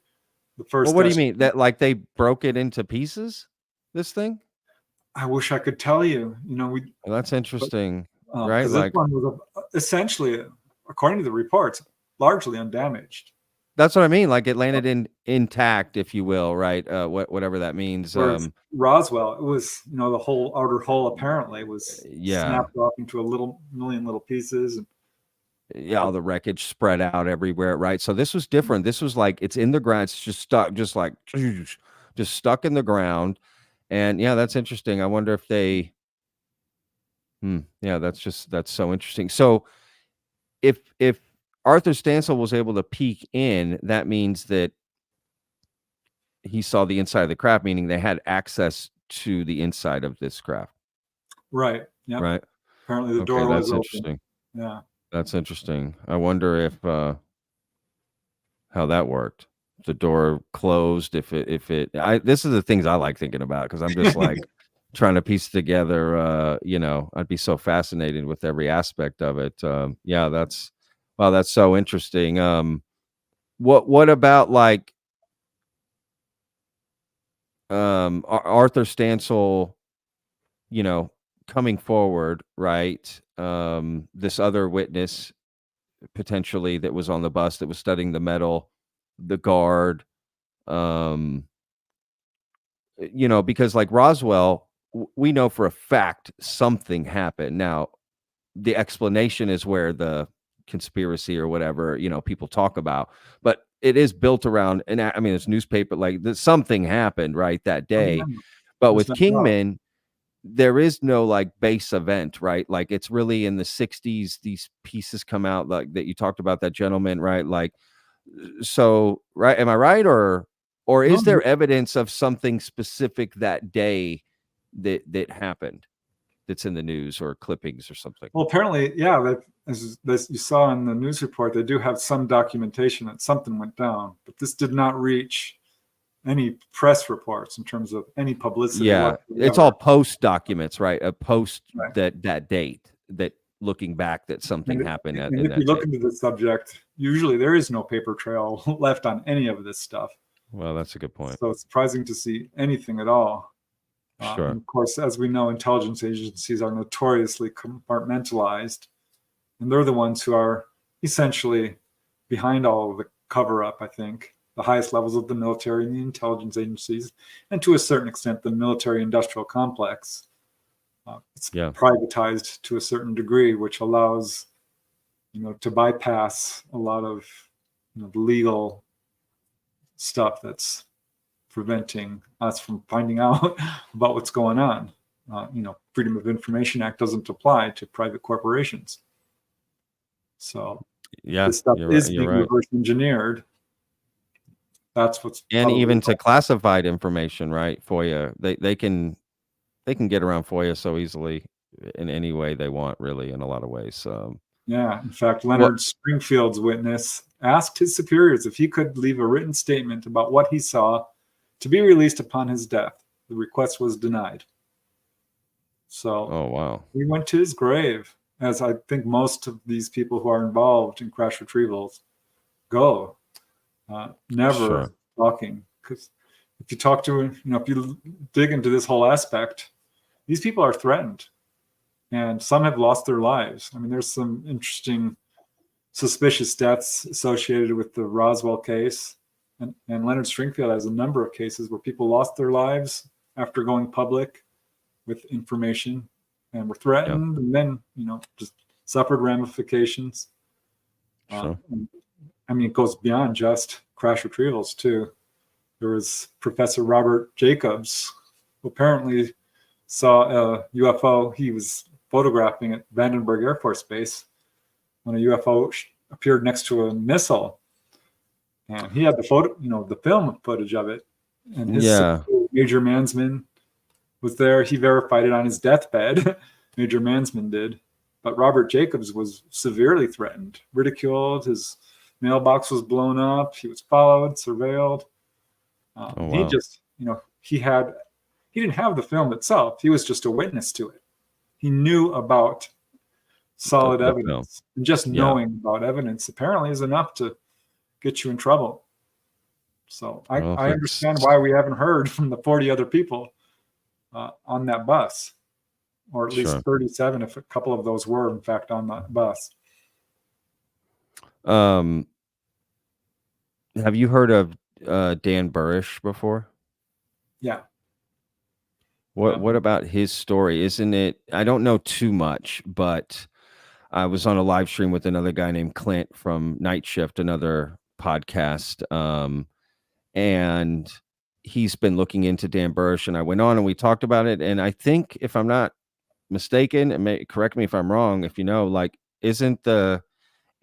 the first. Well, what do you mean? That like they broke it into pieces? This thing? I wish I could tell you. Well, that's interesting, right? Because this one was essentially, according to the reports, largely undamaged. That's what I mean. Like it landed intact, if you will, right? Whatever that means. Roswell, it was, the whole outer hull apparently was snapped off into a million little pieces. And all the wreckage spread out everywhere, right? So this was different. This was like it's in the ground. It's just stuck, just stuck in the ground. And yeah, that's interesting. I wonder if they. Yeah, that's so interesting. So if Arthur Stansel was able to peek in, that means that he saw the inside of the craft, meaning they had access to the inside of this craft. Right. Yeah. Right. Apparently the door was interesting. Open. Yeah. That's interesting. I wonder if how that worked. The door closed. This is the things I like thinking about because I'm just like trying to piece together. I'd be so fascinated with every aspect of it. That's so interesting. What about like Arthur Stansel, coming forward, right? This other witness potentially that was on the bus that was studying the metal, the guard, because like Roswell, we know for a fact something happened. Now, the explanation is where the conspiracy or whatever, people talk about, but it is built around, and I mean, it's newspaper, like something happened right that day. But with Kingman, there is no like base event, right? Like it's really in the 60s, these pieces come out like that you talked about, that gentleman, right? Like, so, right. Am I right? Or is there evidence of something specific that day that happened that's in the news or clippings or something? Well, apparently, yeah, as you saw in the news report, they do have some documentation that something went down, but this did not reach any press reports in terms of any publicity. Yeah, it's all post documents, right? A post that date, that looking back that something happened. And if you look into the subject, usually there is no paper trail left on any of this stuff. Well, that's a good point. So it's surprising to see anything at all. Sure. And of course, as we know, intelligence agencies are notoriously compartmentalized, and they're the ones who are essentially behind all of the cover-up, I think. The highest levels of the military and the intelligence agencies, and to a certain extent, the military-industrial complex. It's privatized to a certain degree, which allows, to bypass a lot of the legal stuff that's preventing us from finding out about what's going on. Freedom of Information Act doesn't apply to private corporations. So this stuff is being reverse engineered. That's what's, and even to classified information, right? FOIA, they can get around FOIA so easily in any way they want, really, in a lot of ways. Yeah, in fact, Leonard Springfield's witness asked his superiors if he could leave a written statement about what he saw to be released upon his death. The request was denied. So, oh wow, he went to his grave, as I think most of these people who are involved in crash retrievals go. Never talking, because if you talk to, if you dig into this whole aspect, these people are threatened, and some have lost their lives. I mean, there's some interesting suspicious deaths associated with the Roswell case, and Leonard Springfield has a number of cases where people lost their lives after going public with information, and were threatened, and then just suffered ramifications. Sure. I mean, it goes beyond just crash retrievals too. There was Professor Robert Jacobs, who apparently saw a UFO. He was photographing at Vandenberg Air Force Base when a UFO appeared next to a missile, and he had the photo, the film footage of it. And his Major Mansman was there. He verified it on his deathbed. Major Mansman did. But Robert Jacobs was severely threatened, ridiculed. His mailbox was blown up. He was followed, surveilled. He just, he didn't have the film itself. He was just a witness to it. He knew about solid evidence. And just knowing about evidence apparently is enough to get you in trouble. So I understand why we haven't heard from the 40 other people on that bus, or at least 37 if a couple of those were in fact on that bus. Have you heard of Dan Burrish before? Yeah. What about his story? Isn't it, I don't know too much, but I was on a live stream with another guy named Clint from Night Shift, another podcast, and he's been looking into Dan Burrish, and I went on and we talked about it. And I think, if I'm not mistaken, and correct me if I'm wrong, if you know, like, isn't the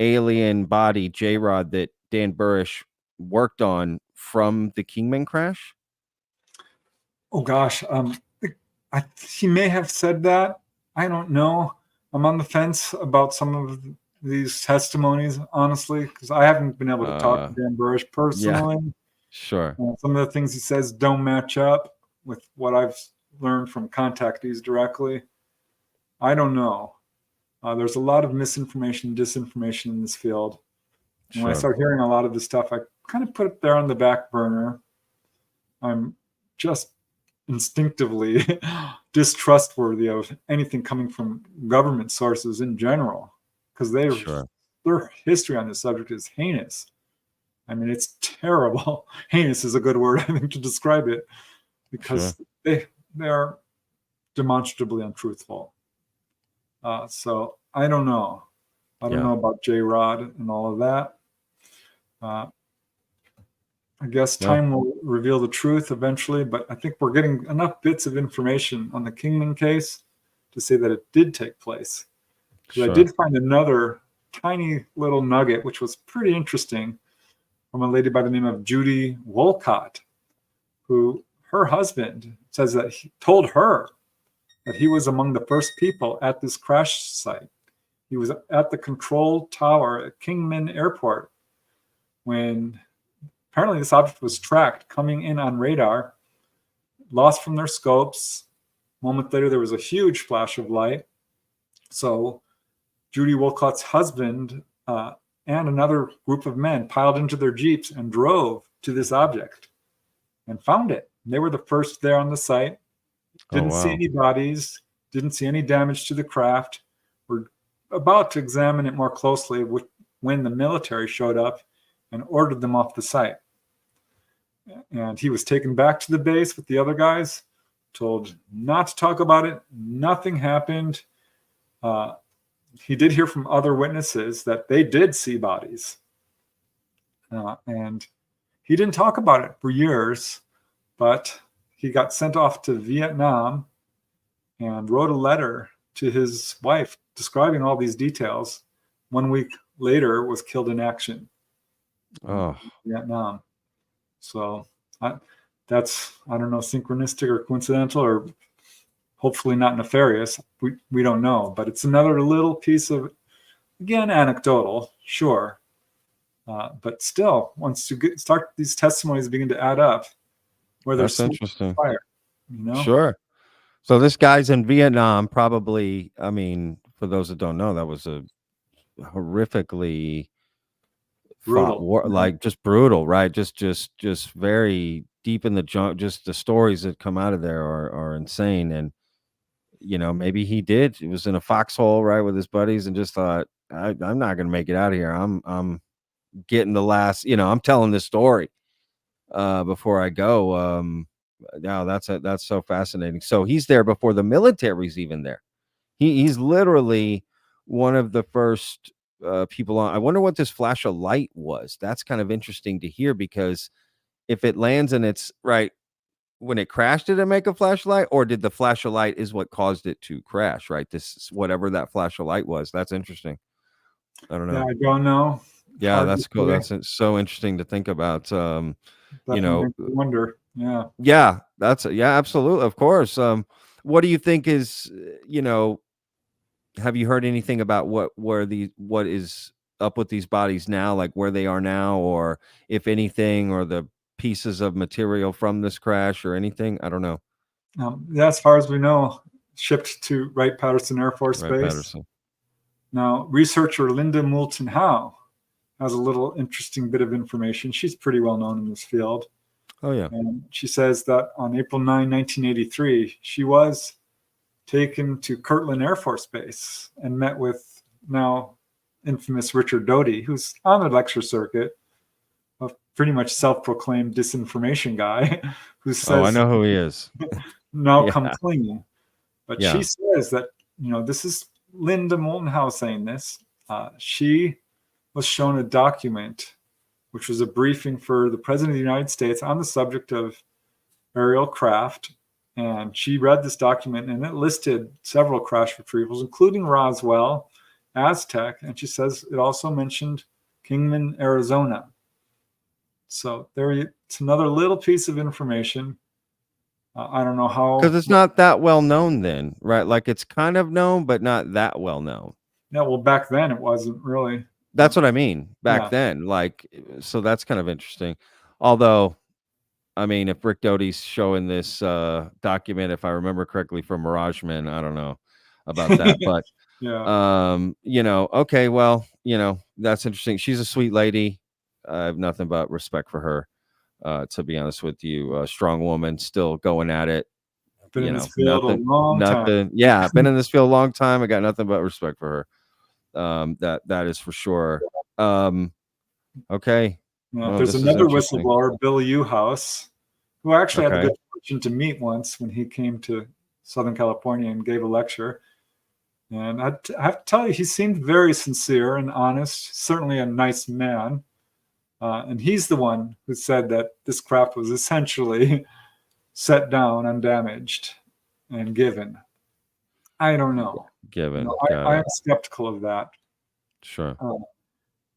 alien body J-Rod that Dan Burrish worked on from the Kingman crash? Oh gosh, he may have said that. I don't know. I'm on the fence about some of these testimonies, honestly, because I haven't been able to talk to Dan Burrish personally. Yeah, sure. Some of the things he says don't match up with what I've learned from contactees directly. I don't know. There's a lot of misinformation, disinformation in this field. And when I start hearing a lot of this stuff, I kind of put it there on the back burner. I'm just instinctively distrustworthy of anything coming from government sources in general, because their history on this subject is heinous. I mean, it's terrible. Heinous is a good word, I think, to describe it, because they are demonstrably untruthful. So I don't know. I don't know about J-Rod and all of that. I guess time will reveal the truth eventually, but I think we're getting enough bits of information on the Kingman case to say that it did take place. Because I did find another tiny little nugget, which was pretty interesting, from a lady by the name of Judy Wolcott, who her husband says that he told her that he was among the first people at this crash site. He was at the control tower at Kingman Airport when apparently this object was tracked coming in on radar, lost from their scopes. A moment later, there was a huge flash of light. So Judy Wolcott's husband and another group of men piled into their Jeeps and drove to this object and found it. And they were the first there on the site. Didn't see any bodies, didn't see any damage to the craft. Were about to examine it more closely when the military showed up and ordered them off the site. And he was taken back to the base with the other guys, told not to talk about it. Nothing happened. He did hear from other witnesses that they did see bodies. And he didn't talk about it for years, but he got sent off to Vietnam and wrote a letter to his wife describing all these details. 1 week later, was killed in action in Vietnam. So that's, I don't know, synchronistic or coincidental, or hopefully not nefarious. We don't know, but it's another little piece of, again, anecdotal, sure. But still, once you start these testimonies begin to add up, where there's interesting. Fire, Sure. So this guy's in Vietnam, probably. I mean, for those that don't know, that was a horrifically brutal war, like just brutal, right? Just very deep in the junk. Just the stories that come out of there are insane. And maybe he was in a foxhole, right, with his buddies, and just thought, I'm not going to make it out of here. I'm getting the last. I'm telling this story before I go. Now that's so fascinating. So he's there before the military's even there. He's literally one of the first people on. I wonder what this flash of light was. That's kind of interesting to hear, because if it lands and it's right when it crashed, did it make a flashlight, or did the flash of light is what caused it to crash? Right, this whatever that flash of light was. That's interesting. I don't Yeah, know. I don't know. Yeah, Hard to that's cool. say. That's so interesting to think about. You Definitely know, makes you wonder. Yeah. yeah, yeah, absolutely, of course. What do you think is, have you heard anything about what is up with these bodies now, like where they are now, or if anything, or the pieces of material from this crash or anything? I don't know. Yeah, as far as we know, shipped to Wright-Patterson Air Force Right, Base. Patterson. Now, researcher Linda Moulton Howe has a little interesting bit of information. She's pretty well known in this field. Oh yeah. And she says that on April 9, 1983, she was taken to Kirtland Air Force Base and met with now infamous Richard Doty, who's on the lecture circuit, a pretty much self-proclaimed disinformation guy who says, Oh, I know who he is. now Yeah. come clean. But Yeah. she says that, this is Linda Moulton Howe saying this. She was shown a document, which was a briefing for the President of the United States on the subject of aerial craft. And she read this document, and it listed several crash retrievals, including Roswell, Aztec, and she says it also mentioned Kingman, Arizona. So it's another little piece of information. I don't know how. Because it's not that well known then, right? Like it's kind of known, but not that well known. Yeah, well, back then it wasn't really. That's what I mean. Back Yeah. then, like, so that's kind of interesting. Although, I mean, if Rick Doty's showing this document, if I remember correctly, from Mirageman, I don't know about that, but Yeah. Okay, well, that's interesting. She's a sweet lady. I have nothing but respect for her. To be honest with you, a strong woman, still going at it. Been in this field a long time. Yeah, I've been in this field a long time. I got nothing but respect for her. That is for sure. Okay. Yeah, Well, there's this is another interesting. whistleblower, Bill Uhouse, who I actually had the Okay. good fortune to meet once when he came to Southern California and gave a lecture. And I have to tell you, he seemed very sincere and honest, certainly a nice man. And he's the one who said that this craft was essentially set down undamaged and given. I don't know. Given. I am skeptical of that. Sure.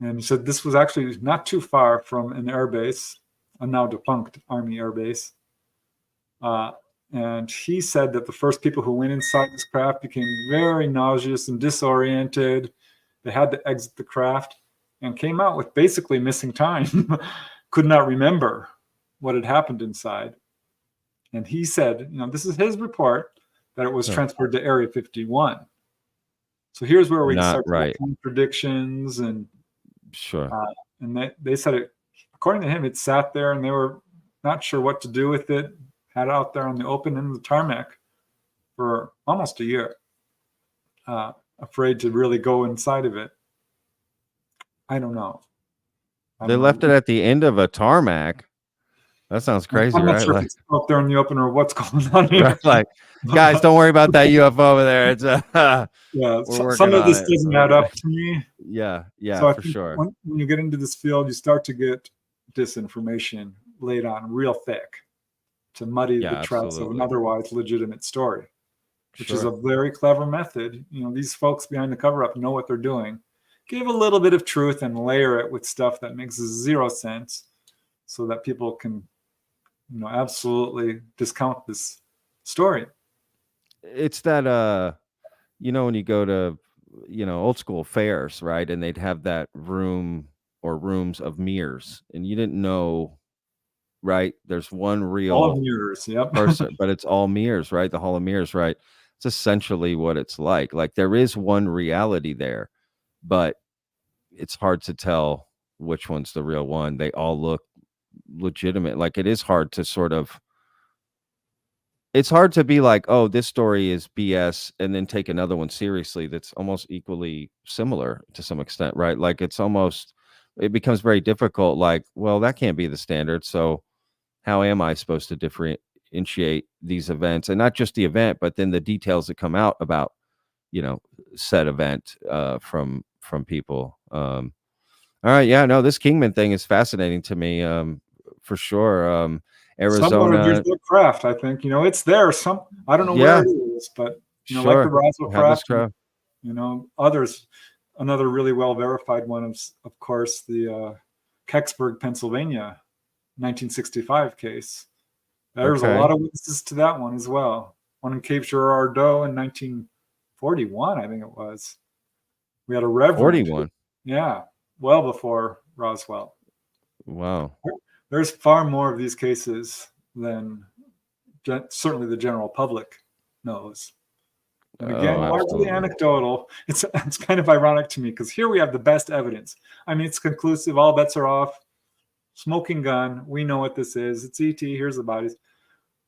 And he said this was actually not too far from an air base, a now defunct Army air base. And he said that the first people who went inside this craft became very nauseous and disoriented. They had to exit the craft and came out with basically missing time, could not remember what had happened inside. And he said, this is his report, that it was transferred to Area 51. So here's where we start to get contradictions. And sure. And they said it, according to him, it sat there and they were not sure what to do with it, had it out there on the open in the tarmac for almost a year, afraid to really go inside of it. I don't know. They left it at the end of a tarmac. That sounds crazy, I'm not right? sure if it's out there in the open or what's going on here. Right, like, guys, don't worry about that UFO over there. It's yeah. Some of this doesn't add up to me. Yeah, so for sure. When you get into this field, you start to get disinformation laid on real thick to muddy the tracks of an otherwise legitimate story, which is a very clever method. These folks behind the cover-up know what they're doing. Give a little bit of truth and layer it with stuff that makes zero sense, so that people can, absolutely discount this story. It's that when you go to old school fairs, right, and they'd have that room or rooms of mirrors, and you didn't know, right, there's one real all mirrors, yep. person, but it's all mirrors, right? The Hall of Mirrors, right? It's essentially what it's like there is one reality there, but it's hard to tell which one's the real one. They all look legitimate. Like it is hard to it's hard to be like, oh, this story is BS, and then take another one seriously that's almost equally similar to some extent, right? Like it becomes very difficult. Like, well, that can't be the standard. So how am I supposed to initiate these events, and not just the event, but then the details that come out about, said event from people. All right, yeah, no, this Kingman thing is fascinating to me, for sure. Somewhere there's Arizona, their craft, I think. It's there. I don't know where yeah, it is, but like the sure, Roswell have this craft, and crowd. others. Another really well verified one is, of course, the Kecksburg, Pennsylvania, 1965 case. There's a lot Okay, of witnesses to that one as well. One in Cape Girardeau in 1941, I think it was. We had a reverend. 41. Yeah, well before Roswell. Wow. There's far more of these cases than certainly the general public knows. And Oh, again, largely absolutely. anecdotal. It's kind of ironic to me because here we have the best evidence. I mean, it's conclusive. All bets are off. Smoking gun. We know what this is. It's ET. Here's the bodies.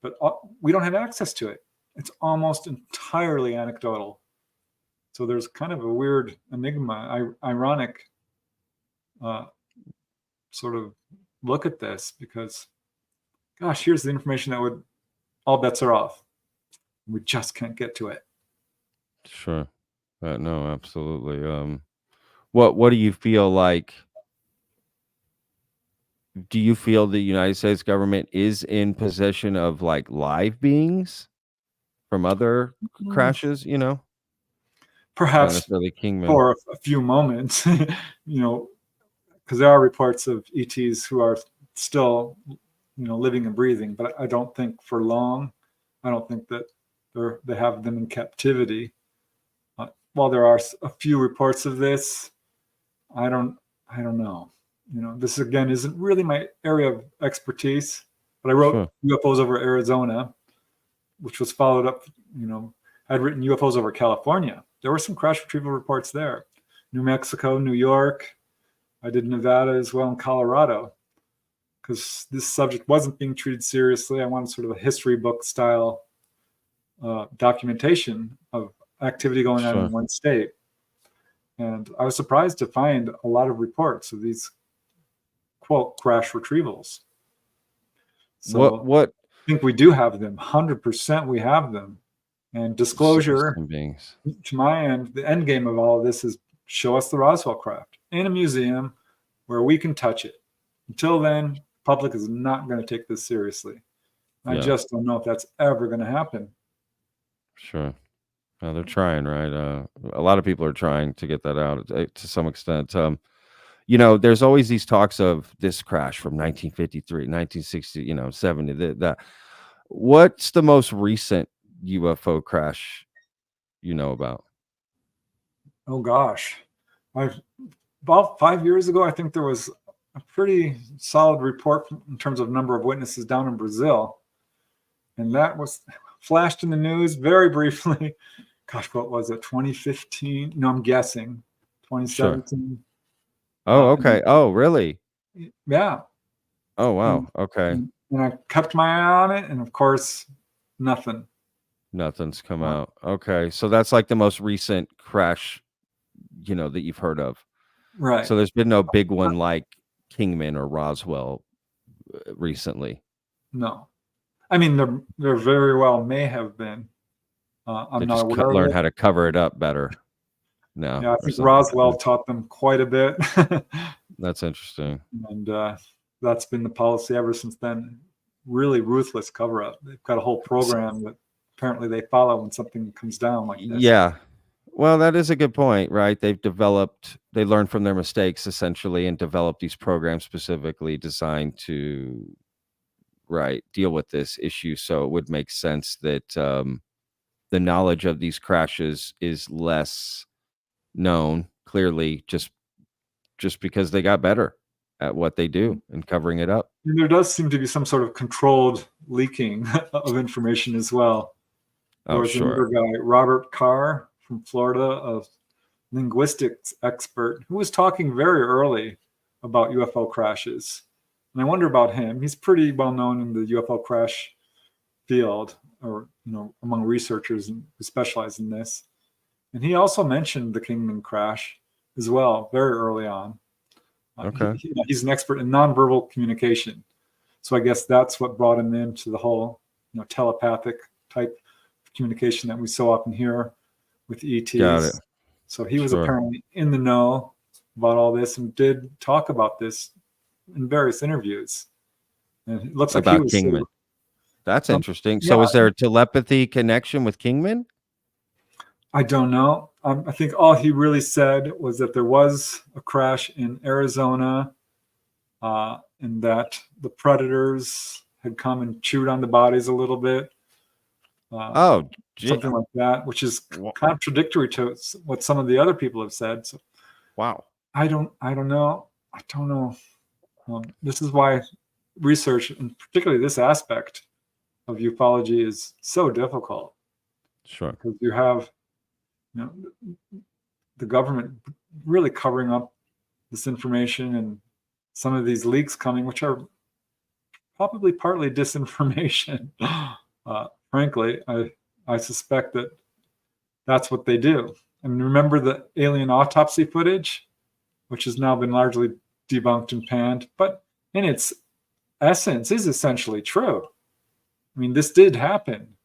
But we don't have access to it. It's almost entirely anecdotal. So there's kind of a weird enigma, ironic sort of look at this because, gosh, here's the information that would, all bets are off. We just can't get to it. Sure. No, absolutely. What do you feel like? Do you feel the United States government is in possession of like live beings from other crashes? Not Perhaps necessarily Kingman. for a few moments, because there are reports of ETs who are still, living and breathing, but I don't think for long. I don't think that they have them in captivity. While there are a few reports of this, I don't know. This again isn't really my area of expertise, but I wrote Sure. UFOs over Arizona, which was followed up. I'd written UFOs over California. There were some crash retrieval reports there. New Mexico, New York. I did Nevada as well, and Colorado, because this subject wasn't being treated seriously. I wanted sort of a history book style documentation of activity going on Sure. in one state. And I was surprised to find a lot of reports of these, quote, crash retrievals. So What I think we do have them. 100% we have them. And disclosure, citizen beings? to my end, the end game of all of this is show us the Roswell craft in a museum where we can touch it. Until then, the public is not going to take this seriously. I Yeah. just don't know if that's ever going to happen. Sure. They're trying, right? A lot of people are trying to get that out to some extent. There's always these talks of this crash from 1953, 1960, 70. That. What's the most recent UFO crash you know about? Oh gosh, about 5 years ago, I think there was a pretty solid report in terms of number of witnesses down in Brazil, and that was flashed in the news very briefly. Gosh, what was it? 2015? No, I'm guessing 2017. Sure. Oh, okay. Oh, really? Yeah. Oh, And, wow. Okay. and I kept my eye on it, and of course, nothing. Nothing's come out. Okay. So that's like the most recent crash, that you've heard of. Right. So there's been no big one like Kingman or Roswell recently. No. I mean, there very well may have been. I'm They not just aware of learn it. how to cover it up better now. Yeah, I or think something like Roswell that. taught them quite a bit. That's interesting. And that's been the policy ever since then. Really ruthless cover up. They've got a whole program that apparently they follow when something comes down like this. Yeah. Well, that is a good point, right? They learn from their mistakes essentially and develop these programs specifically designed to, right, deal with this issue. So it would make sense that the knowledge of these crashes is less known, clearly, just because they got better at what they do and covering it up. And there does seem to be some sort of controlled leaking of information as well. There was Sure. another guy, Robert Carr from Florida, a linguistics expert, who was talking very early about UFO crashes. And I wonder about him. He's pretty well known in the UFO crash field, or among researchers who specialize in this. And he also mentioned the Kingman crash as well, very early on. Okay. He's an expert in nonverbal communication. So I guess that's what brought him into the whole telepathic type communication that we so often hear with ETs. Got it. So he was Sure. apparently in the know about all this and did talk about this in various interviews. And it looks like he About was Kingman. That's interesting. yeah. So is there a telepathy connection with Kingman? I don't know. I think all he really said was that there was a crash in Arizona, and that the predators had come and chewed on the bodies a little bit. Oh, gee. Something like that, which is Wha- contradictory to what some of the other people have said. So Wow. I don't know. This is why research, and particularly this aspect of ufology, is so difficult, Sure. because you have the government really covering up this information, and some of these leaks coming, which are probably partly disinformation. Frankly, I suspect that that's what they do. I mean, remember the alien autopsy footage, which has now been largely debunked and panned, but in its essence is essentially true. I mean, this did happen.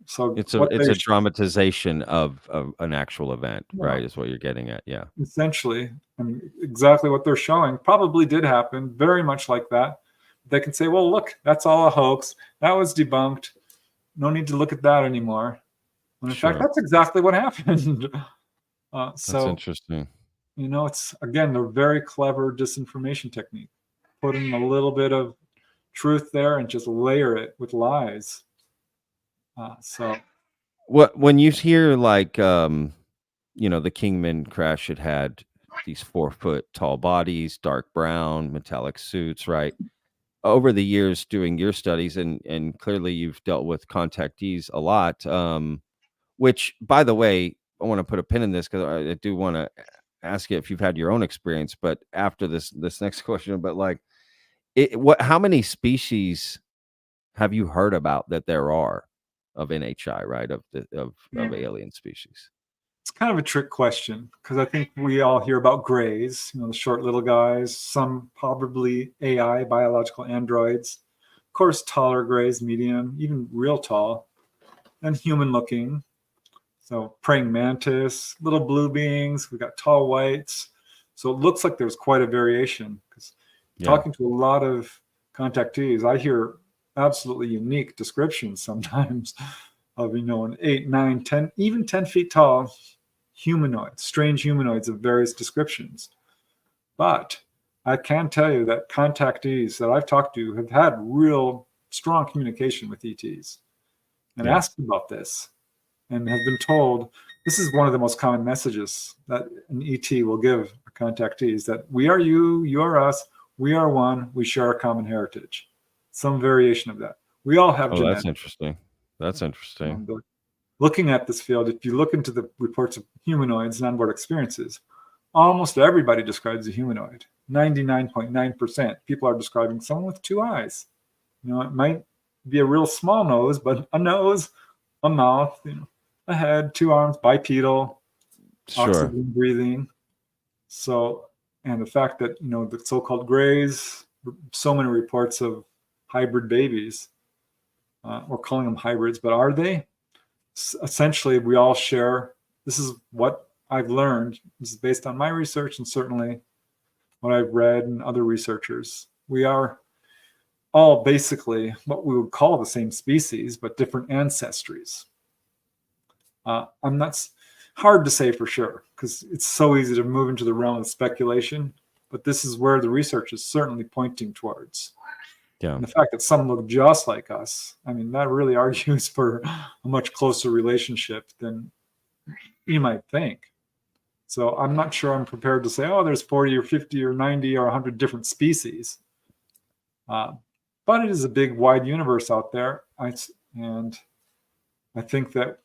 So It's a dramatization of an actual event, right? Is what you're getting at. Yeah. Essentially, I mean, exactly what they're showing probably did happen, very much like that. They can say, well, look, that's all a hoax. That was debunked. No need to look at that anymore. When in fact, that's exactly what happened. That's interesting. It's, again, the very clever disinformation technique. Put in a little bit of truth there and just layer it with lies. When you hear like the Kingman crash, it had these 4-foot tall bodies, dark brown, metallic suits, right? Over the years doing your studies, and clearly you've dealt with contactees a lot, which, by the way, I want to put a pin in this because I do want to ask you if you've had your own experience, but after this next question, but like how many species have you heard about that there are of NHI, right? Of alien species? It's kind of a trick question, because I think we all hear about grays, the short little guys, some probably AI, biological androids, of course, taller grays, medium, even real tall, and human looking. So praying mantis, little blue beings, we got tall whites. So it looks like there's quite a variation, because talking to a lot of contactees, I hear absolutely unique descriptions sometimes of, an 8, 9, 10, even 10 feet tall humanoids, strange humanoids of various descriptions. But I can tell you that contactees that I've talked to have had real strong communication with ETs and asked about this, and have been told this is one of the most common messages that an ET will give a contactee, is that we are you, you are us, we are one, we share a common heritage. Some variation of that. We all have genetics. That's interesting. That's interesting. Looking at this field, if you look into the reports of humanoids and onboard experiences, almost everybody describes a humanoid. 99.9% people are describing someone with 2 eyes. It might be a real small nose, but a nose, a mouth, a head, 2 arms, bipedal, oxygen breathing. So, and the fact that, the so-called grays, so many reports of hybrid babies. We're calling them hybrids, but are they? Essentially, we all share. This is what I've learned. This is based on my research and certainly what I've read and other researchers. We are all basically what we would call the same species, but different ancestries. I'm not hard to say for sure, because it's so easy to move into the realm of speculation, but this is where the research is certainly pointing towards. And the fact that some look just like us, I mean, that really argues for a much closer relationship than you might think. So I'm not sure I'm prepared to say, oh, there's 40 or 50 or 90 or 100 different species. But it is a big, wide universe out there. And I think that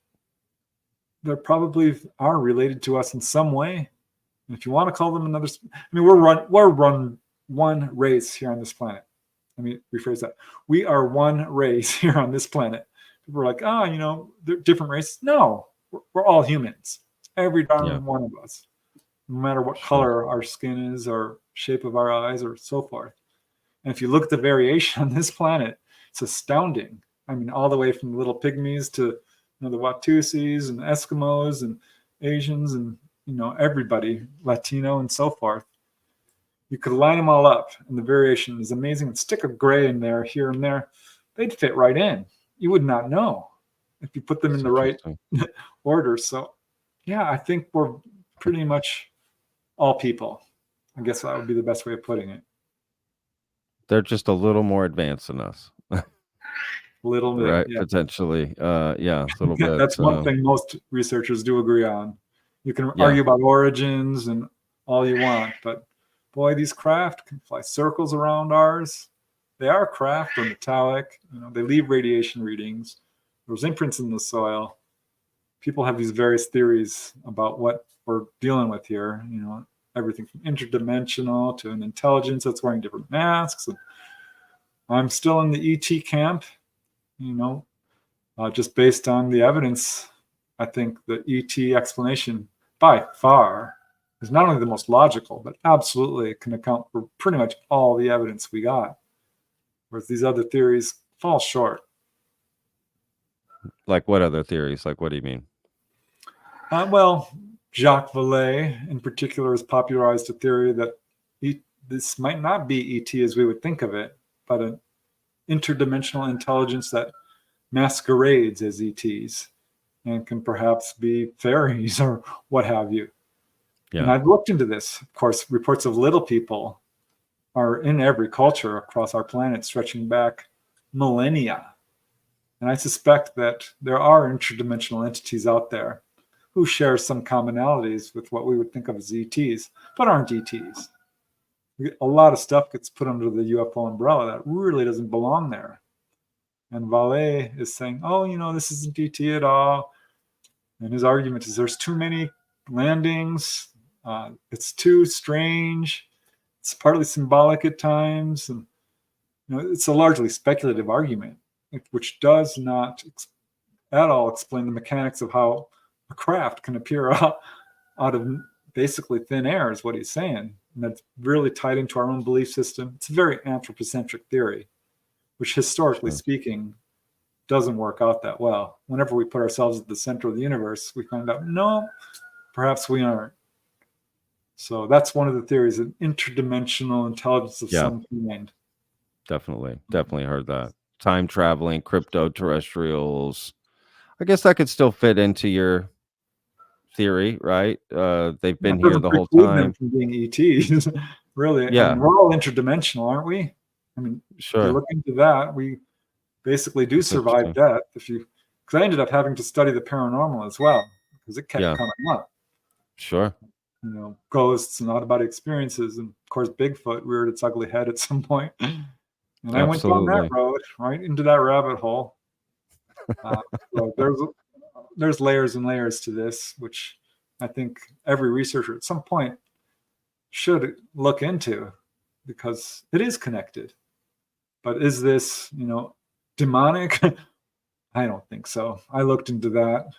they probably are related to us in some way. And if you want to call them another, we're run one race here on this planet. Let me rephrase that. We are one race here on this planet. People are like, they're different races. No, we're all humans. Every darn one of us, no matter what color our skin is or shape of our eyes or so forth. And if you look at the variation on this planet, it's astounding. I mean, all the way from the little pygmies to the Watusis and Eskimos and Asians and everybody, Latino and so forth. You could line them all up, and the variation is amazing. And stick a gray in there, here and there, they'd fit right in. You would not know if you put them in the right order. So, yeah, I think we're pretty much all people. I guess that would be the best way of putting it. They're just a little more advanced than us. Little bit, right? yeah. Potentially, yeah, a little bit. That's one thing most researchers do agree on. You can argue about origins and all you want, but boy, these craft can fly circles around ours. They are craft, they're metallic. They leave radiation readings. There's imprints in the soil. People have these various theories about what we're dealing with here. Everything from interdimensional to an intelligence that's wearing different masks. And I'm still in the ET camp. Just based on the evidence, I think the ET explanation by far is not only the most logical, but absolutely can account for pretty much all the evidence we got. Whereas these other theories fall short. Like what other theories? Like what do you mean? Well, Jacques Vallée in particular has popularized a theory that this might not be ET as we would think of it, but an interdimensional intelligence that masquerades as ETs and can perhaps be fairies or what have you. Yeah. And I've looked into this. Of course, reports of little people are in every culture across our planet, stretching back millennia. And I suspect that there are interdimensional entities out there who share some commonalities with what we would think of as ETs, but aren't ETs. A lot of stuff gets put under the UFO umbrella that really doesn't belong there. And Vallée is saying, this isn't ET at all. And his argument is there's too many landings. It's too strange. It's partly symbolic at times. And it's a largely speculative argument, which does not at all explain the mechanics of how a craft can appear out of basically thin air is what he's saying. And that's really tied into our own belief system. It's a very anthropocentric theory, which historically speaking doesn't work out that well. Whenever we put ourselves at the center of the universe, we find out, no, perhaps we aren't. So that's one of the theories, an interdimensional intelligence of some kind. Definitely heard that. Time traveling, crypto terrestrials. I guess that could still fit into your theory, right? They've been here the whole time. Them from being ETs, really. Yeah. I mean, we're all interdimensional, aren't we? I mean, sure. If you look into that, we basically do survive death. Because I ended up having to study the paranormal as well, because it kept coming up. Sure. Ghosts and out-of-body experiences, and of course, Bigfoot reared its ugly head at some point. And I went down that road, right into that rabbit hole. So there's layers and layers to this, which I think every researcher at some point should look into, because it is connected. But is this, demonic? I don't think so. I looked into that.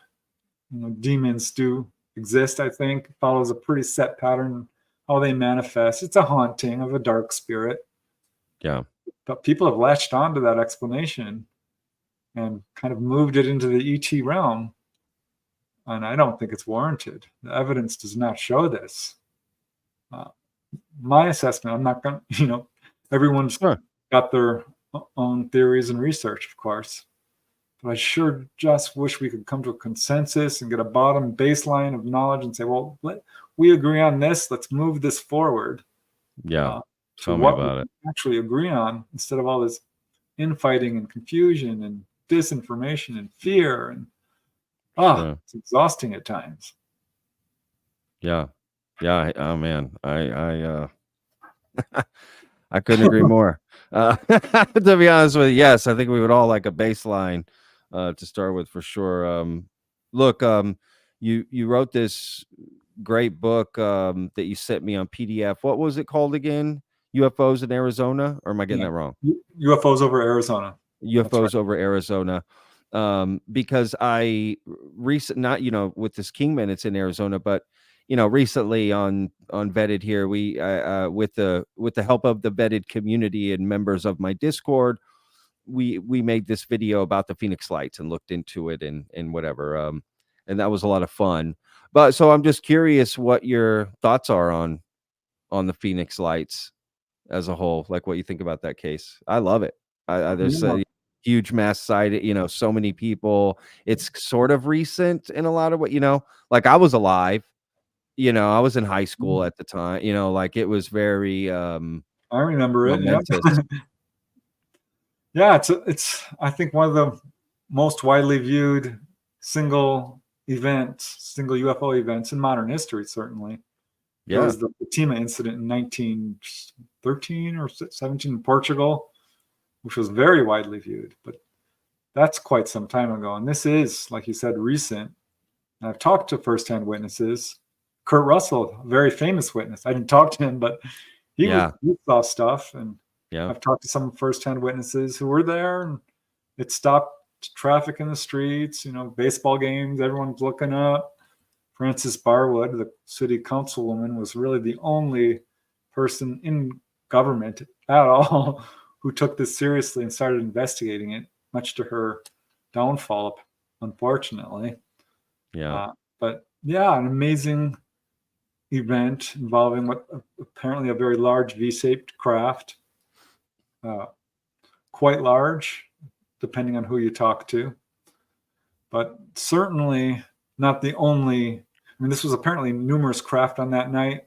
Demons do exist, I think. Follows a pretty set pattern how they manifest. It's a haunting of a dark spirit. Yeah. But people have latched onto that explanation and kind of moved it into the ET realm. And I don't think it's warranted. The evidence does not show this. My assessment, I'm not going to, everyone's got their own theories and research, of course. But I sure just wish we could come to a consensus and get a bottom baseline of knowledge and say, well, we agree on this. Let's move this forward. Yeah. To what we actually agree on, instead of all this infighting and confusion and disinformation and fear. And it's exhausting at times. Yeah. Oh man, I couldn't agree more. To be honest with you, yes, I think we would all like a baseline to start with for sure. Look, you wrote this great book that you sent me on PDF. What was it called again? UFOs in Arizona, or am I getting that wrong? UFOs over Arizona. UFOs over Arizona. Because I not with this Kingman, it's in Arizona, but recently on Vetted here, we with the help of the vetted community and members of my Discord, we made this video about the Phoenix Lights and looked into it and whatever. And that was a lot of fun. But so I'm just curious what your thoughts are on the Phoenix Lights as a whole, like what you think about that case. I love it. There's Yeah. a huge mass sighting, so many people. It's sort of recent in a lot of what, like I was alive, I was in high school at the time, like it was very I remember it. Yeah. momentous. Yeah, it's I think one of the most widely viewed single UFO events in modern history, certainly. There Yeah. was the Fatima incident in 1913 or 17 in Portugal, which was very widely viewed, but that's quite some time ago. And this is, like you said, recent. And I've talked to firsthand witnesses. Kurt Russell, a very famous witness. I didn't talk to him, but he saw stuff. And Yeah. I've talked to some firsthand witnesses who were there, and it stopped traffic in the streets, baseball games, everyone's looking up. Frances Barwood, the city councilwoman, was really the only person in government at all who took this seriously and started investigating it, much to her downfall, unfortunately. Yeah. But yeah, an amazing event involving what apparently a very large V-shaped craft, quite large, depending on who you talk to, but certainly not the only. I mean, this was apparently numerous craft on that night,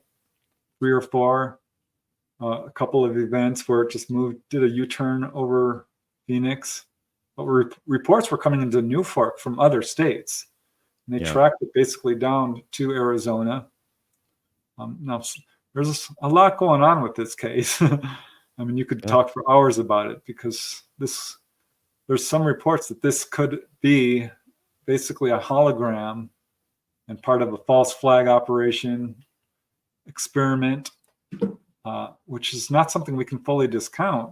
3 or 4, a couple of events where it just did a U-turn over Phoenix. But reports were coming into Newfork from other states, and they tracked it basically down to Arizona. Now, there's a lot going on with this case. I mean, you could talk for hours about it, because there's some reports that this could be basically a hologram and part of a false flag operation experiment, which is not something we can fully discount,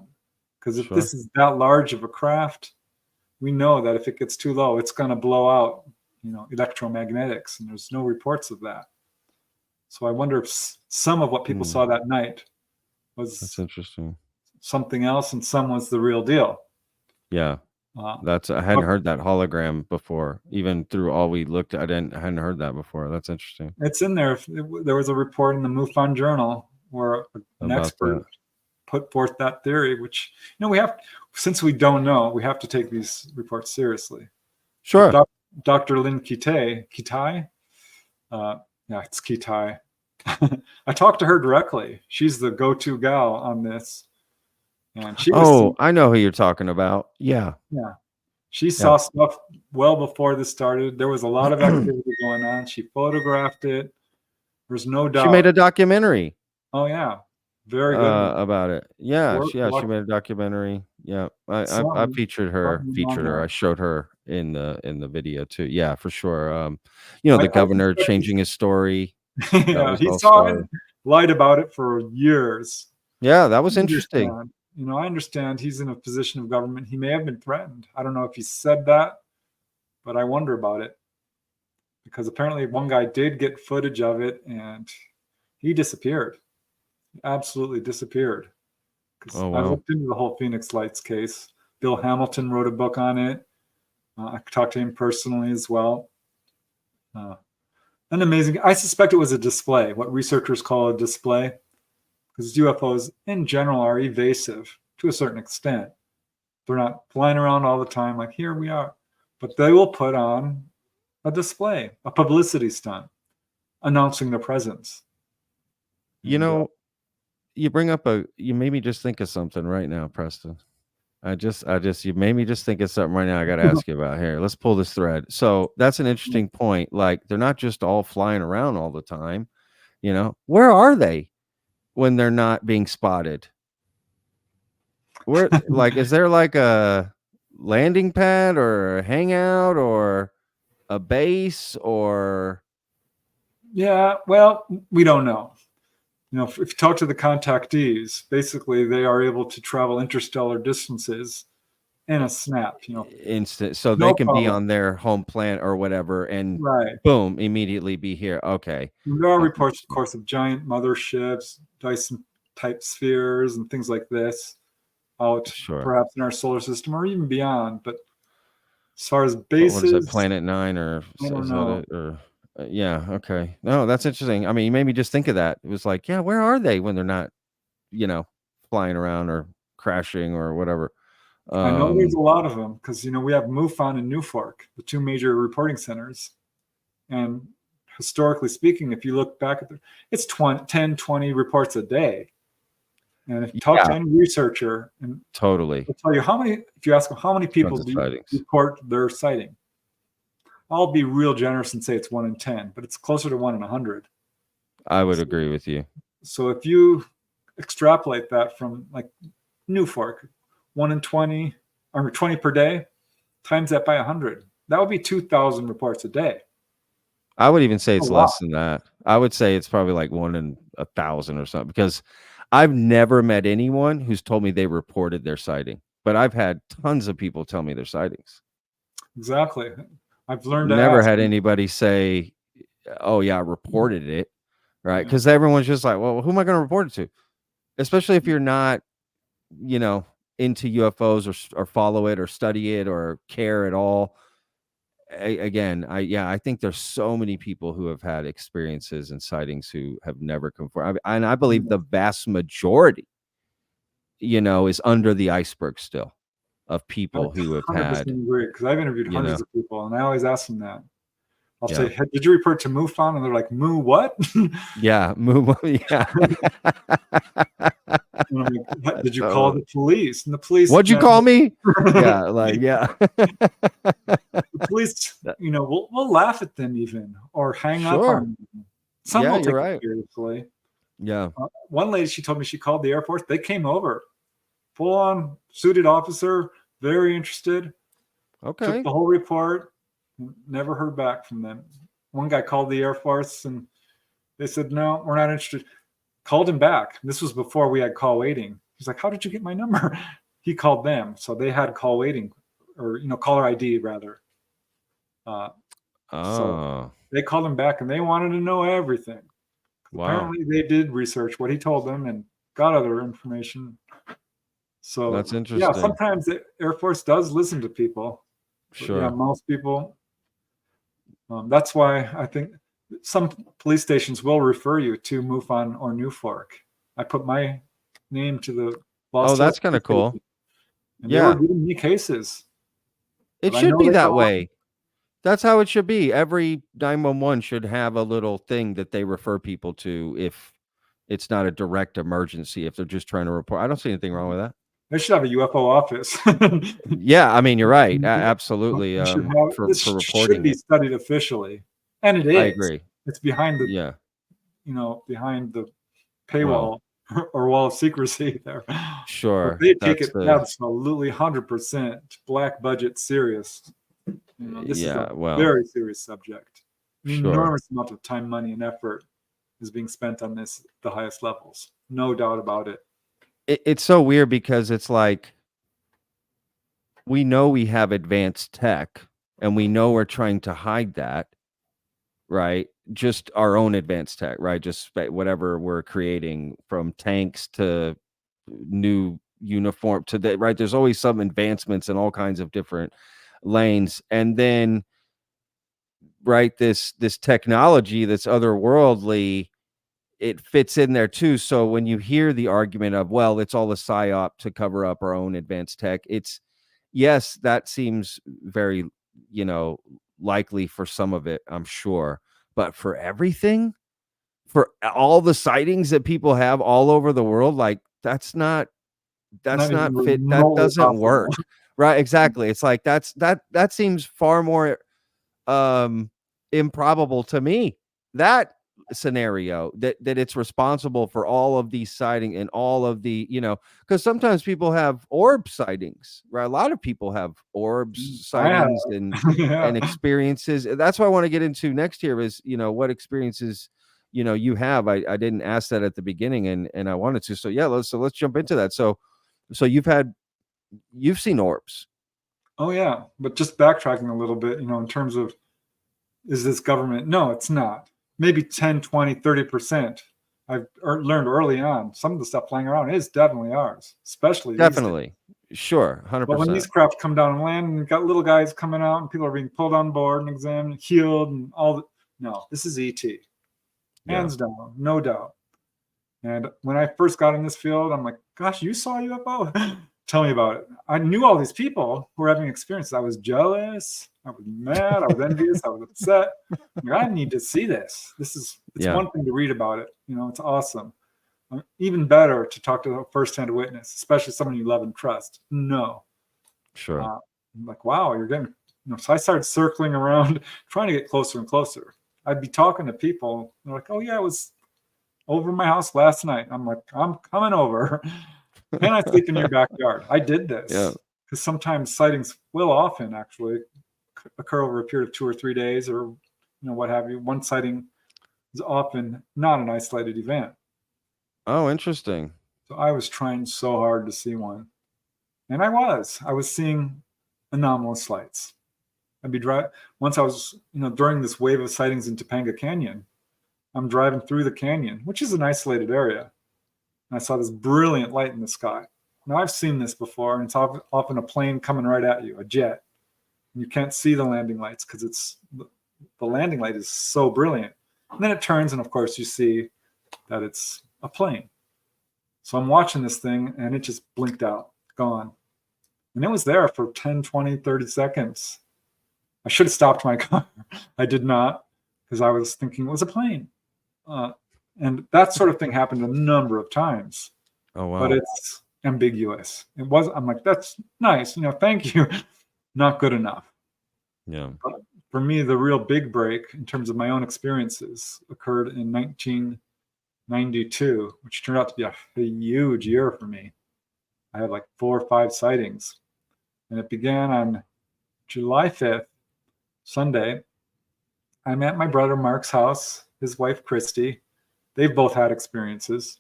because if this is that large of a craft, we know that if it gets too low, it's going to blow out, electromagnetics, and there's no reports of that. So I wonder if some of what people saw that night That's interesting. Something else, and some was the real deal. Yeah. I hadn't heard that hologram before. Even through all we looked at, I hadn't heard that before. That's interesting. It's in there. There was a report in the MUFON Journal where an expert put forth that theory, which, since we don't know, we have to take these reports seriously. Sure. Dr. Lynn Kitai, it's Kitai. I talked to her directly. She's the go-to gal on this. And she I know who you're talking about. Yeah. Yeah. She saw stuff well before this started. There was a lot of activity going on. She photographed it. There's no doubt. She made a documentary. Oh, yeah. Very good. About it. Yeah. She made a documentary. Yeah. I featured her. I showed her in the video too. Yeah, for sure. The governor changing his story. Yeah, he saw it, lied about it for years. Yeah, that was interesting. I understand he's in a position of government. He may have been threatened. I don't know if he said that, but I wonder about it, because apparently one guy did get footage of it, and he disappeared. He absolutely disappeared. Oh, wow. I looked into the whole Phoenix Lights case. Bill Hamilton wrote a book on it. I talked to him personally as well. An amazing. I suspect it was a display, what researchers call a display, because UFOs in general are evasive to a certain extent. They're not flying around all the time like, here we are, but they will put on a display, a publicity stunt, announcing their presence. You made me just think of something right now, Preston. You made me just think of something right now I got to ask you about here. Let's pull this thread. So that's an interesting point. Like, they're not just all flying around all the time. Where are they when they're not being spotted? Where, is there like a landing pad or a hangout or a base or? Yeah, well, we don't know. If you talk to the contactees, basically they are able to travel interstellar distances in a snap, instant. So they can be on their home planet or whatever, and boom, immediately be here. Okay. There are reports, of course, of giant motherships, Dyson type spheres, and things like this. out Sure. perhaps in our solar system or even beyond. But as far as What bases, is it, Planet 9 or I don't is know. that it? Or yeah, okay. No, that's interesting. I mean, you made me just think of that. It was like, yeah, where are they when they're not, flying around or crashing or whatever? I know there's a lot of them because, we have MUFON and Newfork, the two major reporting centers. And historically speaking, if you look back at it's 10, 20 reports a day. And if you talk to any researcher, and Totally. they'll tell you if you ask them how many people Tons of do sightings. report their sighting, I'll be real generous and say it's 1 in 10, but it's closer to 1 in 100. I would agree with you. So if you extrapolate that from like Newfork, 1 in 20, or 20 per day, times that by 100, that would be 2,000 reports a day. I would even say it's A lot. less than that. I would say it's probably like 1 in 1,000 or something, because I've never met anyone who's told me they reported their sighting, but I've had tons of people tell me their sightings. Exactly. I've learned to Never ask. had anybody say, "Oh yeah, I reported it," right? Because everyone's just like, "Well, who am I going to report it to?" Especially if you're not, into UFOs or follow it or study it or care at all. I think there's so many people who have had experiences and sightings who have never come forward. And I believe the vast majority, is under the iceberg still of people who have 100% had, agree, because I've interviewed hundreds of people, and I always ask them that. I'll say, hey, did you report to MUFON? And they're like, Moo what? Yeah, yeah. And I'm like, did you call the police? And the police, what'd you call me? Yeah, the police, we'll laugh at them even, or hang up on them. Some will take it seriously. Yeah. One lady, she told me she called the Air Force. They came over, full on suited officer, very interested. Okay. Took the whole report. Never heard back from them. One guy called the Air Force and they said, no, we're not interested. Called him back. This was before we had call waiting. He's like, how did you get my number? He called them. So they had call waiting, or, caller ID rather. So they called him back and they wanted to know everything. Wow. Apparently they did research what he told them and got other information. So that's interesting. Yeah, sometimes the Air Force does listen to people. Sure. But yeah, most people. That's why I think some police stations will refer you to MUFON or Newfork. I put my name to the Lost Hills. That's kind of cool. And they were giving me cases. It should be that way. That's how it should be. Every 911 should have a little thing that they refer people to if it's not a direct emergency, if they're just trying to report. I don't see anything wrong with that. They should have a UFO office. Yeah, I mean, you're right. Absolutely. For reporting, should be studied officially, and it is. I agree. It's behind the behind the paywall or wall of secrecy there. Sure, but they take it absolutely 100% black budget serious. This is a very serious subject. An enormous amount of time, money, and effort is being spent on this at the highest levels. No doubt about it. It's so weird because it's like we know we have advanced tech and we know we're trying to hide that, right? Just our own advanced tech, right? Just whatever we're creating, from tanks to new uniform to the right. There's always some advancements in all kinds of different lanes. And then, right, this technology that's otherworldly, it fits in there too. So when you hear the argument of, well, it's all a psyop to cover up our own advanced tech, yes, that seems very, likely for some of it, I'm sure. But for everything, for all the sightings that people have all over the world, like that's not fit. That doesn't work. Right. Exactly. It's like that seems far more improbable to me. That scenario that it's responsible for all of these sightings and all of the, because sometimes people have orb sightings, right? A lot of people have orbs sightings and experiences. That's what I want to get into next year is, what experiences, you have. I didn't ask that at the beginning and I wanted to. So yeah, let's jump into that. So you've seen orbs. Oh yeah. But just backtracking a little bit, in terms of, is this government? No, it's not. Maybe 10, 20, 30%. I've learned early on, some of the stuff flying around is definitely ours, especially these days. Definitely. Sure. But when 100%. these craft come down and land, and you've got little guys coming out, and people are being pulled on board and examined, and healed, and no, this is ET, hands down, no doubt. And when I first got in this field, I'm like, gosh, you saw a UFO? Tell me about it. I knew all these people who were having experiences. I was jealous. I was mad. I was envious. I was upset. Like, I need to see this. It's one thing to read about it. It's awesome. Even better to talk to a first-hand witness, especially someone you love and trust. No. Sure. I'm like, wow, you're getting, so I started circling around, trying to get closer and closer. I'd be talking to people. They're like, oh, yeah, I was over my house last night. I'm like, I'm coming over. Can I sleep in your backyard? I did this. Yeah. Because sometimes sightings will often actually occur over a period of 2 or 3 days, or what have you. One sighting is often not an isolated event. Oh, interesting. So I was trying so hard to see one. And I was seeing anomalous lights. I'd be driving. Once I was, during this wave of sightings in Topanga Canyon, I'm driving through the canyon, which is an isolated area. And I saw this brilliant light in the sky. Now, I've seen this before, and it's often a plane coming right at you, a jet. And you can't see the landing lights because the landing light is so brilliant. And then it turns, and of course, you see that it's a plane. So I'm watching this thing, and it just blinked out, gone. And it was there for 10, 20, 30 seconds. I should have stopped my car. I did not, because I was thinking it was a plane. And that sort of thing happened a number of times. Oh, wow. But it's ambiguous. I'm like, that's nice. Thank you. Not good enough. Yeah. But for me, the real big break in terms of my own experiences occurred in 1992, which turned out to be a huge year for me. I had like 4 or 5 sightings. And it began on July 5th, Sunday. I'm at my brother Mark's house, his wife Christy. They've both had experiences.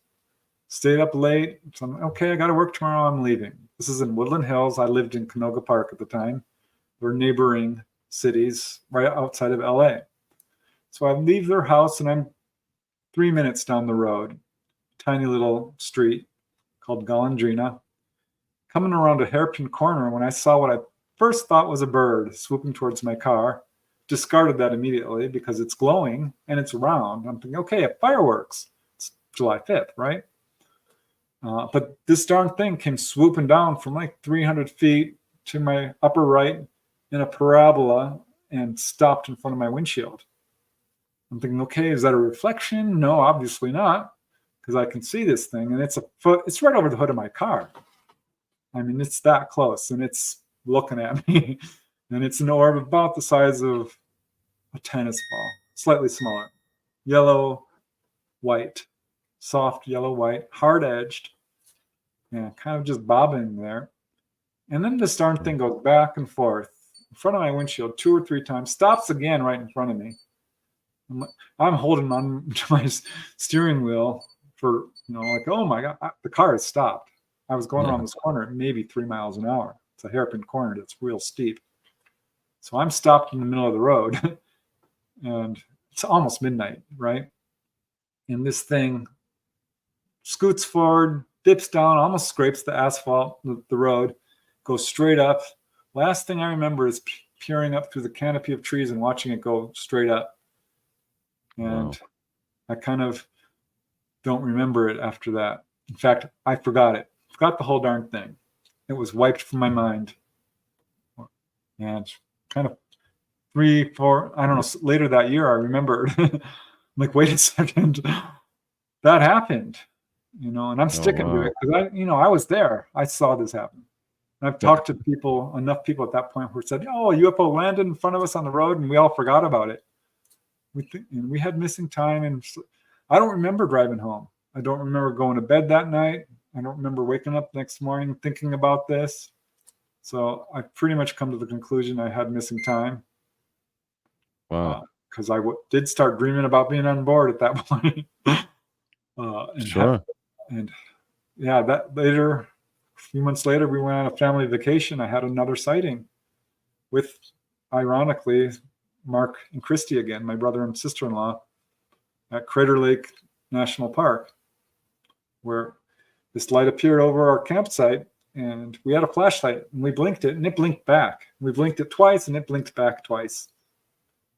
Stayed up late. So I'm okay, I got to work tomorrow. I'm leaving. This is in Woodland Hills. I lived in Canoga Park at the time. We're neighboring cities right outside of LA. So I leave their house, and I'm 3 minutes down the road, tiny little street called Golondrina. Coming around a hairpin corner, when I saw what I first thought was a bird swooping towards my car, discarded that immediately because it's glowing and it's round. I'm thinking, okay, fireworks. It's July 5th, right? But this darn thing came swooping down from like 300 feet to my upper right in a parabola and stopped in front of my windshield. I'm thinking, okay, is that a reflection? No, obviously not, because I can see this thing, and it's right over the hood of my car. I mean, it's that close, and it's looking at me. And it's an orb about the size of a tennis ball, slightly smaller, yellow, white, soft yellow, white, hard edged, and kind of just bobbing there. And then this darn thing goes back and forth in front of my windshield 2 or 3 times, stops again right in front of me. I'm holding on to my steering wheel for, like, oh my God, the car has stopped. I was going around this corner at maybe 3 miles an hour. It's a hairpin corner that's real steep. So I'm stopped in the middle of the road, and it's almost midnight, right? And this thing scoots forward, dips down, almost scrapes the asphalt, the road, goes straight up. Last thing I remember is peering up through the canopy of trees and watching it go straight up. And I kind of don't remember it after that. In fact, I forgot it. Forgot the whole darn thing. It was wiped from my mind. And kind of 3, 4, I don't know, later that year, I remembered. I'm like, wait a second, that happened, and I'm sticking to it because I was there. I saw this happen. And I've talked to enough people at that point who said, oh, a UFO landed in front of us on the road, and we all forgot about it. We had missing time, and I don't remember driving home. I don't remember going to bed that night. I don't remember waking up the next morning thinking about this. So I pretty much come to the conclusion I had missing time. Wow. Because I did start dreaming about being on board at that point. Sure. That later, a few months later, we went on a family vacation. I had another sighting with, ironically, Mark and Christy again, my brother and sister-in-law, at Crater Lake National Park, where this light appeared over our campsite, and we had a flashlight, and we blinked it, and it blinked back. We blinked it twice, and it blinked back twice.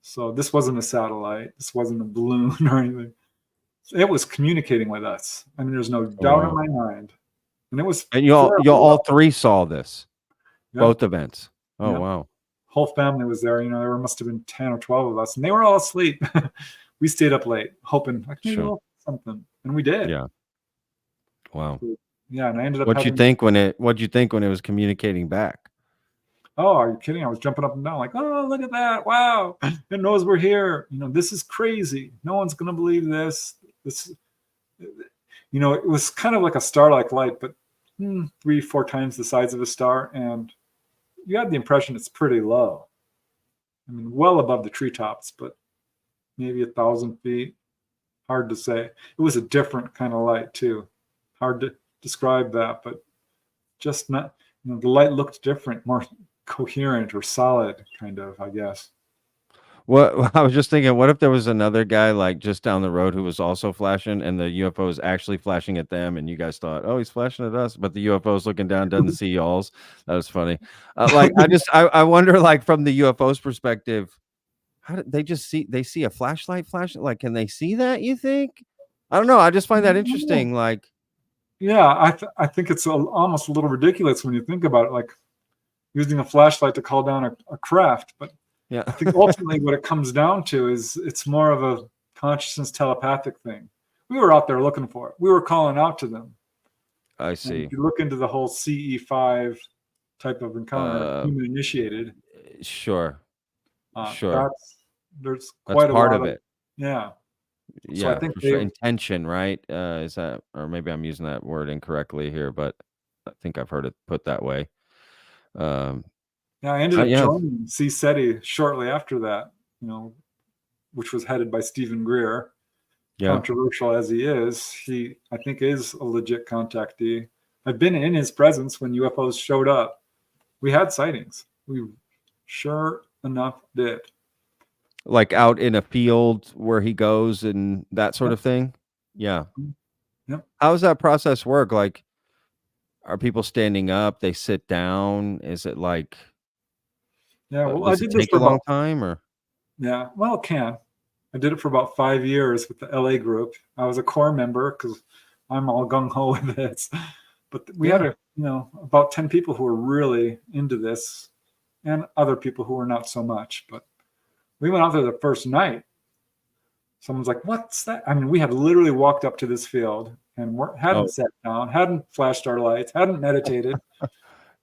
So this wasn't a satellite. This wasn't a balloon or anything. It was communicating with us. I mean, there's no doubt in my mind. And it was. And y'all all three saw this, both events. Oh, wow. Whole family was there. You know, there must have been 10 or 12 of us, and they were all asleep. We stayed up late, hoping like maybe we'll something, and we did. Yeah. Wow. Yeah, and I ended up. What'd you think when it was communicating back? Oh, are you kidding? I was jumping up and down like, oh, look at that. Wow. It knows we're here. You know, this is crazy. No one's going to believe this. This, you know, it was kind of like a star-like light, but 3-4 times the size of a star. And you had the impression it's pretty low. I mean, well above the treetops, but maybe 1,000 feet. Hard to say. It was a different kind of light too. Hard to describe that, but just not, you know, the light looked different, more coherent or solid, kind of, I guess. What I was just thinking, what if there was another guy like just down the road who was also flashing, and the UFO is actually flashing at them, and you guys thought, oh, he's flashing at us, but the UFO is looking down, doesn't see y'all's. That was funny. Like I wonder, like from the UFO's perspective, how did they just see? They see a flashlight flashing. Like, can they see that? You think? I don't know. I just find that interesting. Like, yeah, I think it's almost a little ridiculous when you think about it, like using a flashlight to call down a craft. But yeah, I think ultimately what it comes down to is it's more of a consciousness telepathic thing. We were out there looking for it. We were calling out to them. I see. And if you look into the whole CE5 type of encounter, human initiated. Sure. There's quite that's a part lot of it. Yeah. Yeah, so I think sure. Intention, right? Is that, or maybe I'm using that word incorrectly here, but I think I've heard it put that way. Yeah, I ended up joining CSETI shortly after that, you know, which was headed by Stephen Greer. Yeah. Controversial as he is, he, I think, is a legit contactee. I've been in his presence when UFOs showed up. We had sightings. We sure enough did. Like out in a field where he goes and that sort of thing? Yeah. Yep. How does that process work? Like, are people standing up? They sit down? Is it like... Yeah, well, does it take a long time, or? Yeah, well, it can. I did it for about 5 years with the LA group. I was a core member because I'm all gung-ho with this. But we had about 10 people who were really into this, and other people who were not so much. But we went out there the first night. Someone's like, what's that? I mean, we had literally walked up to this field and hadn't sat down, hadn't flashed our lights, hadn't meditated.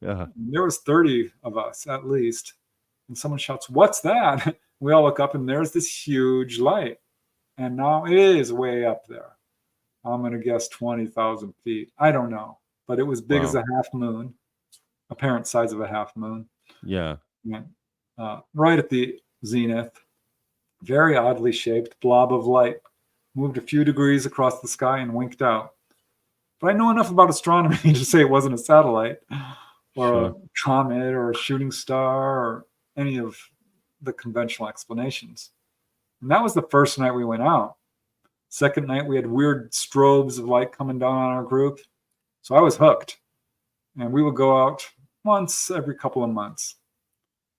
Yeah. There was 30 of us at least. And someone shouts, what's that? We all look up, and there's this huge light. And now it is way up there. I'm going to guess 20,000 feet. I don't know. But it was big as a half moon, apparent size of a half moon. Yeah. And, right at the zenith, very oddly shaped blob of light moved a few degrees across the sky and winked out. But I know enough about astronomy to say it wasn't a satellite or a comet or a shooting star or any of the conventional explanations. And that was the first night we went out. Second night, we had weird strobes of light coming down on our group. So I was hooked. And we would go out once every couple of months.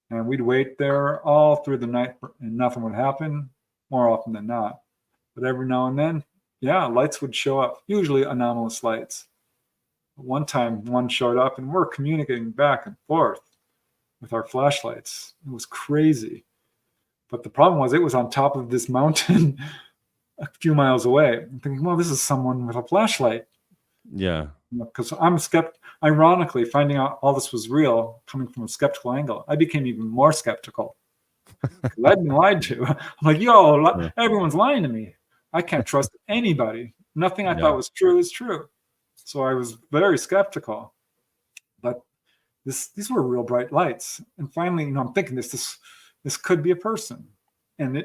And we'd wait there all through the night, and nothing would happen, more often than not. But every now and then, lights would show up, usually anomalous lights. One time, one showed up, and we're communicating back and forth with our flashlights. It was crazy. But the problem was it was on top of this mountain a few miles away. I'm thinking, well, this is someone with a flashlight. Yeah. Because I'm ironically, finding out all this was real, coming from a skeptical angle, I became even more skeptical. I'd been lied to. I'm like, everyone's lying to me. I can't trust anybody. Nothing I thought was true is true. So I was very skeptical. But these were real bright lights. And finally, I'm thinking this could be a person. And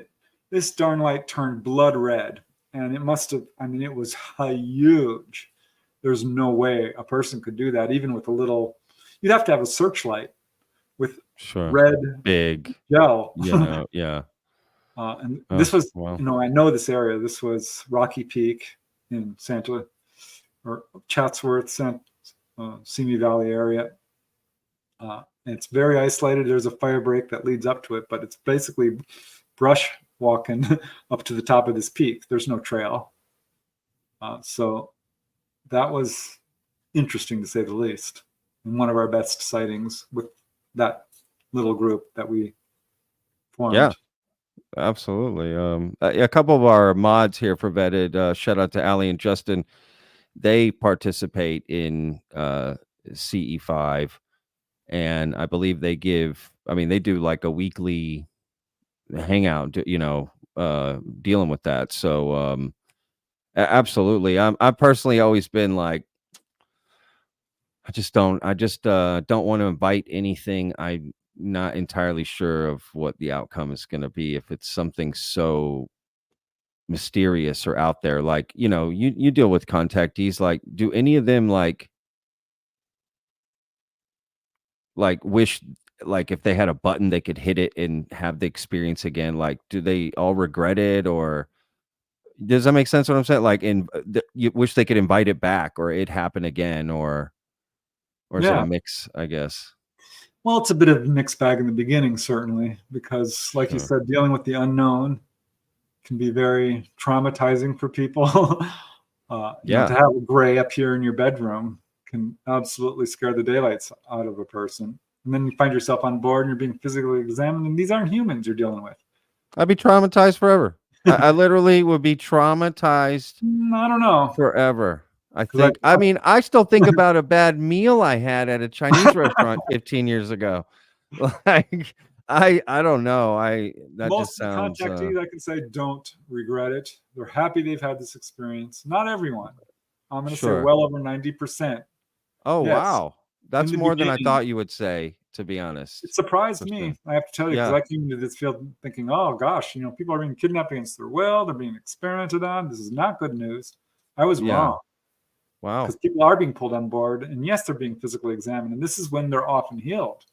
this darn light turned blood red. And it must have, it was huge. There's no way a person could do that, even with a little, you'd have to have a searchlight with red big gel. Yeah. And Oh, this was, wow. I know this area. This was Rocky Peak in or Chatsworth, Simi Valley area. And it's very isolated. There's a fire break that leads up to it, but it's basically brush walking up to the top of this peak. There's no trail. So that was interesting to say the least. And one of our best sightings with that little group that we formed. Yeah, absolutely. A couple of our mods here for Vetted, shout out to Ali and Justin. They participate in CE5, and I believe they do like a weekly hangout, dealing with that. So absolutely. I've personally always been like, I just don't want to invite anything I'm not entirely sure of what the outcome is going to be. If it's something so mysterious or out there, like, you deal with contactees, like, do any of them wish, like, if they had a button they could hit it and have the experience again? Like, do they all regret it, or does that make sense what I'm saying? Like, you wish they could invite it back or it happen again, or is it a Yeah. mix, I guess? Well, it's a bit of a mixed bag in the beginning, certainly, because, like you Sure. said, dealing with the unknown can be very traumatizing for people. Yeah. To have a gray up here in your bedroom can absolutely scare the daylights out of a person. And then you find yourself on board and you're being physically examined, and these aren't humans you're dealing with. I'd be traumatized forever. I literally would be traumatized I don't know. forever. Because I still think about a bad meal I had at a Chinese restaurant 15 years ago. Like, I don't know. That just most of the sounds contactees, I can say, don't regret it. They're happy they've had this experience. Not everyone. I'm going to say sure. well over 90%. Oh, Yes. wow. In That's the more than I beginning, thought you would say, to be honest. it surprised For me. sure. I have to tell you, because Yeah. I came into this field thinking, oh gosh, people are being kidnapped against their will. They're being experimented on. This is not good news. I was Yeah. wrong, Wow. because people are being pulled on board, and yes, they're being physically examined, and this is when they're often healed.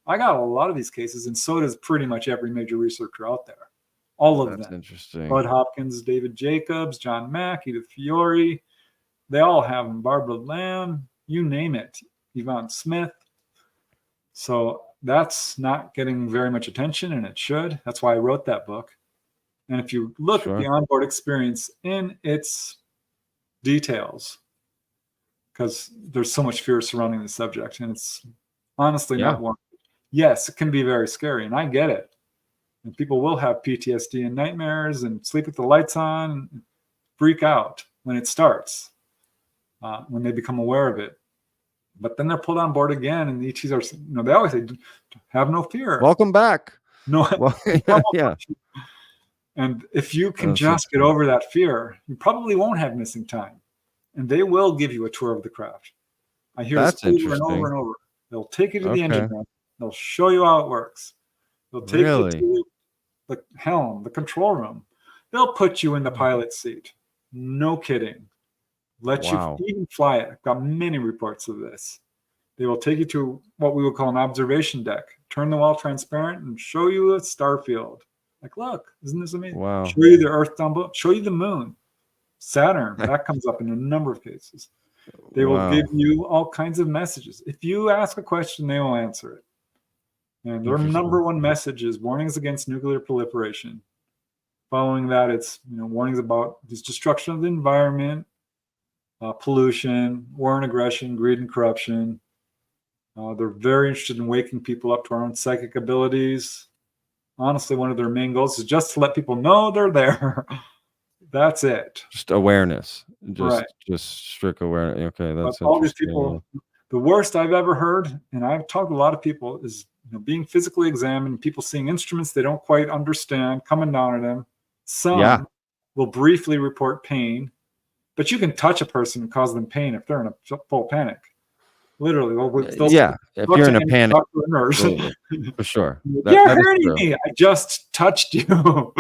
I got a lot of these cases, and so does pretty much every major researcher out there. All of That's them. interesting. Bud Hopkins, David Jacobs, John Mack, Edith Fiore. They all have them. Barbara Lamb, you name it. Yvonne Smith. So that's not getting very much attention, and it should. That's why I wrote that book. And if you look at the Sure. onboard experience in its details, because there's so much fear surrounding the subject, and it's honestly Yeah. not one. Yes, it can be very scary, and I get it. And people will have PTSD and nightmares and sleep with the lights on, and freak out when it starts, when they become aware of it. But then they're pulled on board again, and the ETs are, they always say, have no fear. Welcome back. No, Well, yeah. And if you can That's just get interesting. over that fear, you probably won't have missing time. And they will give you a tour of the craft. I hear this That's over and over interesting. and over. They'll take you to the engine Okay. room. They'll show you how it works. They'll take you Really? to the helm, the control room. They'll put you in the pilot's seat. No kidding. Let you Wow. even fly it. I've got many reports of this. They will take you to what we would call an observation deck, turn the wall transparent, and show you a star field. Like, look, isn't this amazing? Wow. Show you the Earth down below, show you the moon, Saturn. That comes up in a number of cases. They will Wow. give you all kinds of messages. If you ask a question, they will answer it. And their Interesting. number one message is warnings against nuclear proliferation. Following that, it's warnings about this destruction of the environment, pollution, war and aggression, greed and corruption. They're very interested in waking people up to our own psychic abilities. Honestly, one of their main goals is just to let people know they're there. That's it. Just awareness. Right. Just strict awareness. Okay, But that's all these interesting. people, the worst I've ever heard, and I've talked to a lot of people, is being physically examined, people seeing instruments they don't quite understand coming down at them. Some Yeah. will briefly report pain, but you can touch a person and cause them pain if they're in a full panic. Literally, Yeah. If you're in a panic, talk to a nurse. absolutely, for sure. You're That is hurting true. me. I just touched you.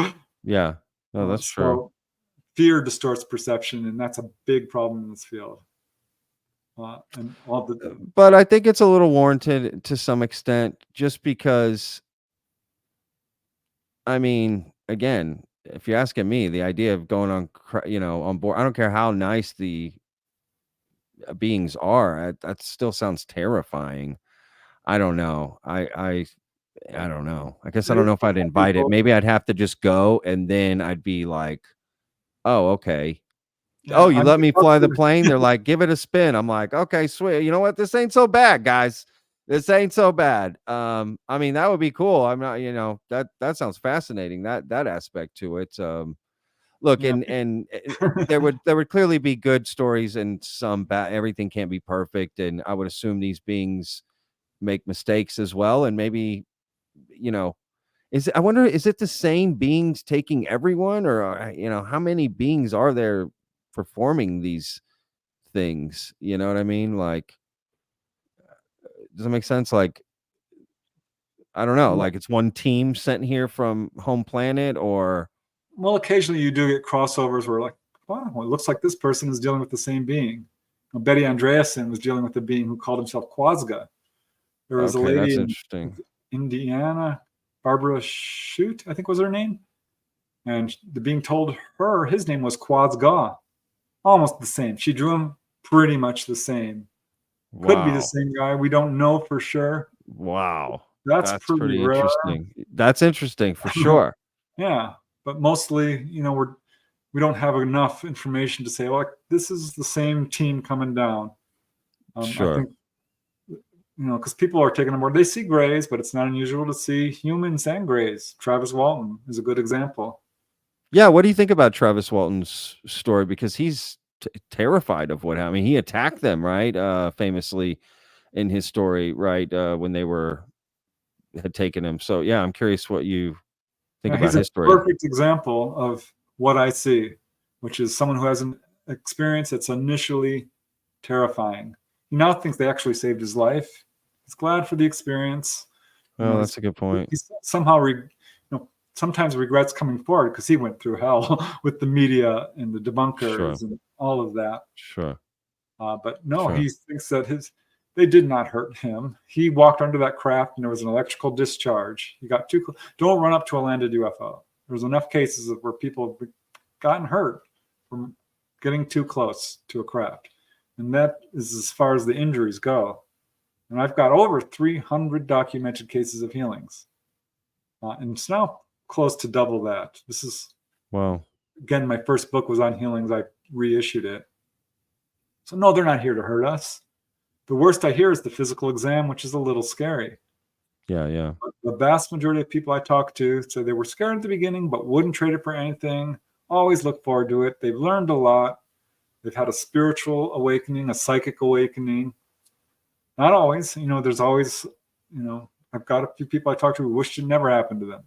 Yeah. No, that's true. So fear distorts perception, and that's a big problem in this field. And all the But I think it's a little warranted to some extent, just because, I mean, again, if you're asking me, the idea of going on, on board, I don't care how nice the beings are, that still sounds terrifying. I don't know. I don't know. I guess I don't know if I'd invite it. Maybe I'd have to just go, and then I'd be like, "Oh, okay. Yeah, Oh, you let me fly the plane?" They're like, "Give it a spin." I'm like, "Okay, sweet. You know what? This ain't so bad, guys. This ain't so bad." I mean, that would be cool. I'm not, that sounds fascinating. That aspect to it. Look, Yeah. and there would clearly be good stories and some bad. Everything can't be perfect, and I would assume these beings make mistakes as well, and maybe, you know, I wonder, is it the same beings taking everyone, or how many beings are there performing these things? You know what I mean? Like, does it make sense? Like, I don't know. Like, it's one team sent here from home planet, or Well, occasionally you do get crossovers where, like, wow, well, it looks like this person is dealing with the same being. Well, Betty Andreasen was dealing with a being who called himself Quasga. There was a okay, lady that's in interesting. Indiana, Barbara Shute, I think was her name. And the being told her his name was Quasga. Almost the same. She drew him pretty much the same. Could be the Wow. same guy. We don't know for sure. Wow. That's That's pretty pretty rare. interesting. That's interesting for sure. Yeah. But mostly, we don't have enough information to say, like, this is the same team coming down. I Sure. think, because people are taking on board. They see grays, but it's not unusual to see humans and grays. Travis Walton is a good example. Yeah, what do you think about Travis Walton's story? Because he's terrified of what happened. I mean, he attacked them, right? Famously in his story, right? When they had taken him. So yeah, I'm curious what you think Yeah, about he's a his story. perfect example of what I see, which is someone who has an experience that's initially terrifying. He now thinks they actually saved his life. He's glad for the experience. Oh, that's a good point. He's somehow, sometimes regrets coming forward because he went through hell with the media and the debunkers and all of that. Sure. But no, Sure. he thinks that they did not hurt him. He walked under that craft and there was an electrical discharge. He got too close. Don't run up to a landed UFO. There's enough cases where people have gotten hurt from getting too close to a craft. And that is as far as the injuries go. And I've got over 300 documented cases of healings. And it's now close to double that. This is, wow. Again, my first book was on healings. I reissued it. So no, they're not here to hurt us. The worst I hear is the physical exam, which is a little scary. Yeah. But the vast majority of people I talk to say they were scared at the beginning, but wouldn't trade it for anything. Always look forward to it. They've learned a lot. They've had a spiritual awakening, a psychic awakening. Not always, there's always, I've got a few people I talk to who wish it never happened to them.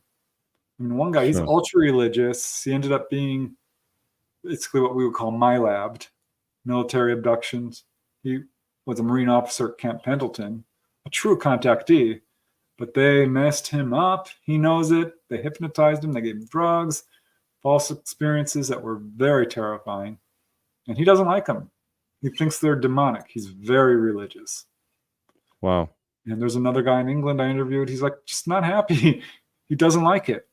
I mean, one guy, he's ultra religious. He ended up being basically what we would call MILAB'd, military abductions. He was a Marine officer at Camp Pendleton, a true contactee, but they messed him up. He knows it. They hypnotized him. They gave him drugs, false experiences that were very terrifying. And he doesn't like them. He thinks they're demonic. He's very religious. Wow. And there's another guy in England I interviewed. He's like, just not happy. He doesn't like it.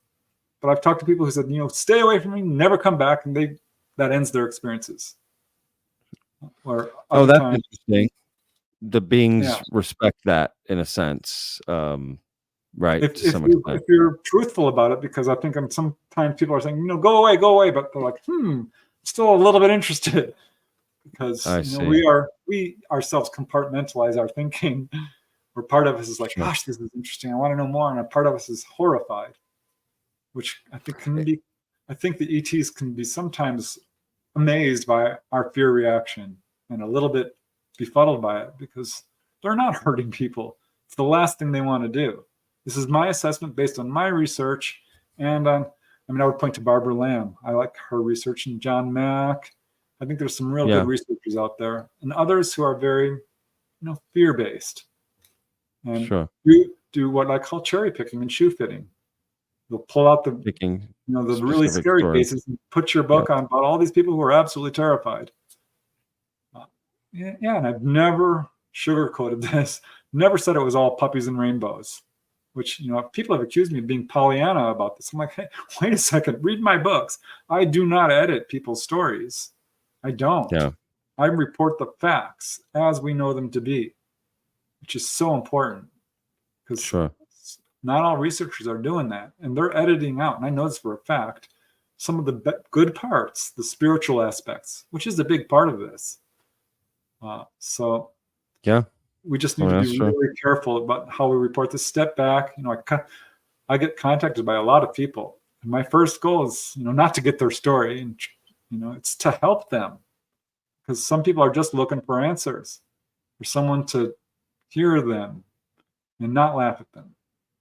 But I've talked to people who said, stay away from me, never come back. And that ends their experiences. Or that's interesting. The beings respect that in a sense. Right. If you're truthful about it, because I think sometimes people are saying, go away. But they're like, still a little bit interested. Because we ourselves compartmentalize our thinking, where part of us is like, gosh, this is interesting, I want to know more, and a part of us is horrified, which I think the ETs can be sometimes amazed by our fear reaction and a little bit befuddled by it, because they're not hurting people. It's the last thing they want to do. This is my assessment based on my research, and I would point to Barbara Lamb. I like her research, and John Mack. I think there's some real good researchers out there, and others who are very, fear-based, and do what I call cherry picking and shoe fitting. They'll pull out the really scary cases and put your book on about all these people who are absolutely terrified. And I've never sugarcoated this. Never said it was all puppies and rainbows. which, people have accused me of being Pollyanna about this. I'm like, hey, wait a second, read my books. I do not edit people's stories. I don't. Yeah. I report the facts as we know them to be, which is so important, because Sure. not all researchers are doing that, and they're editing out, and I know this for a fact, some of the good parts, the spiritual aspects, which is a big part of this. So Yeah. we just need to be really careful about how we report this. Step back. I get contacted by a lot of people, and my first goal is, not to get their story, and it's to help them, because some people are just looking for answers, for someone to hear them and not laugh at them,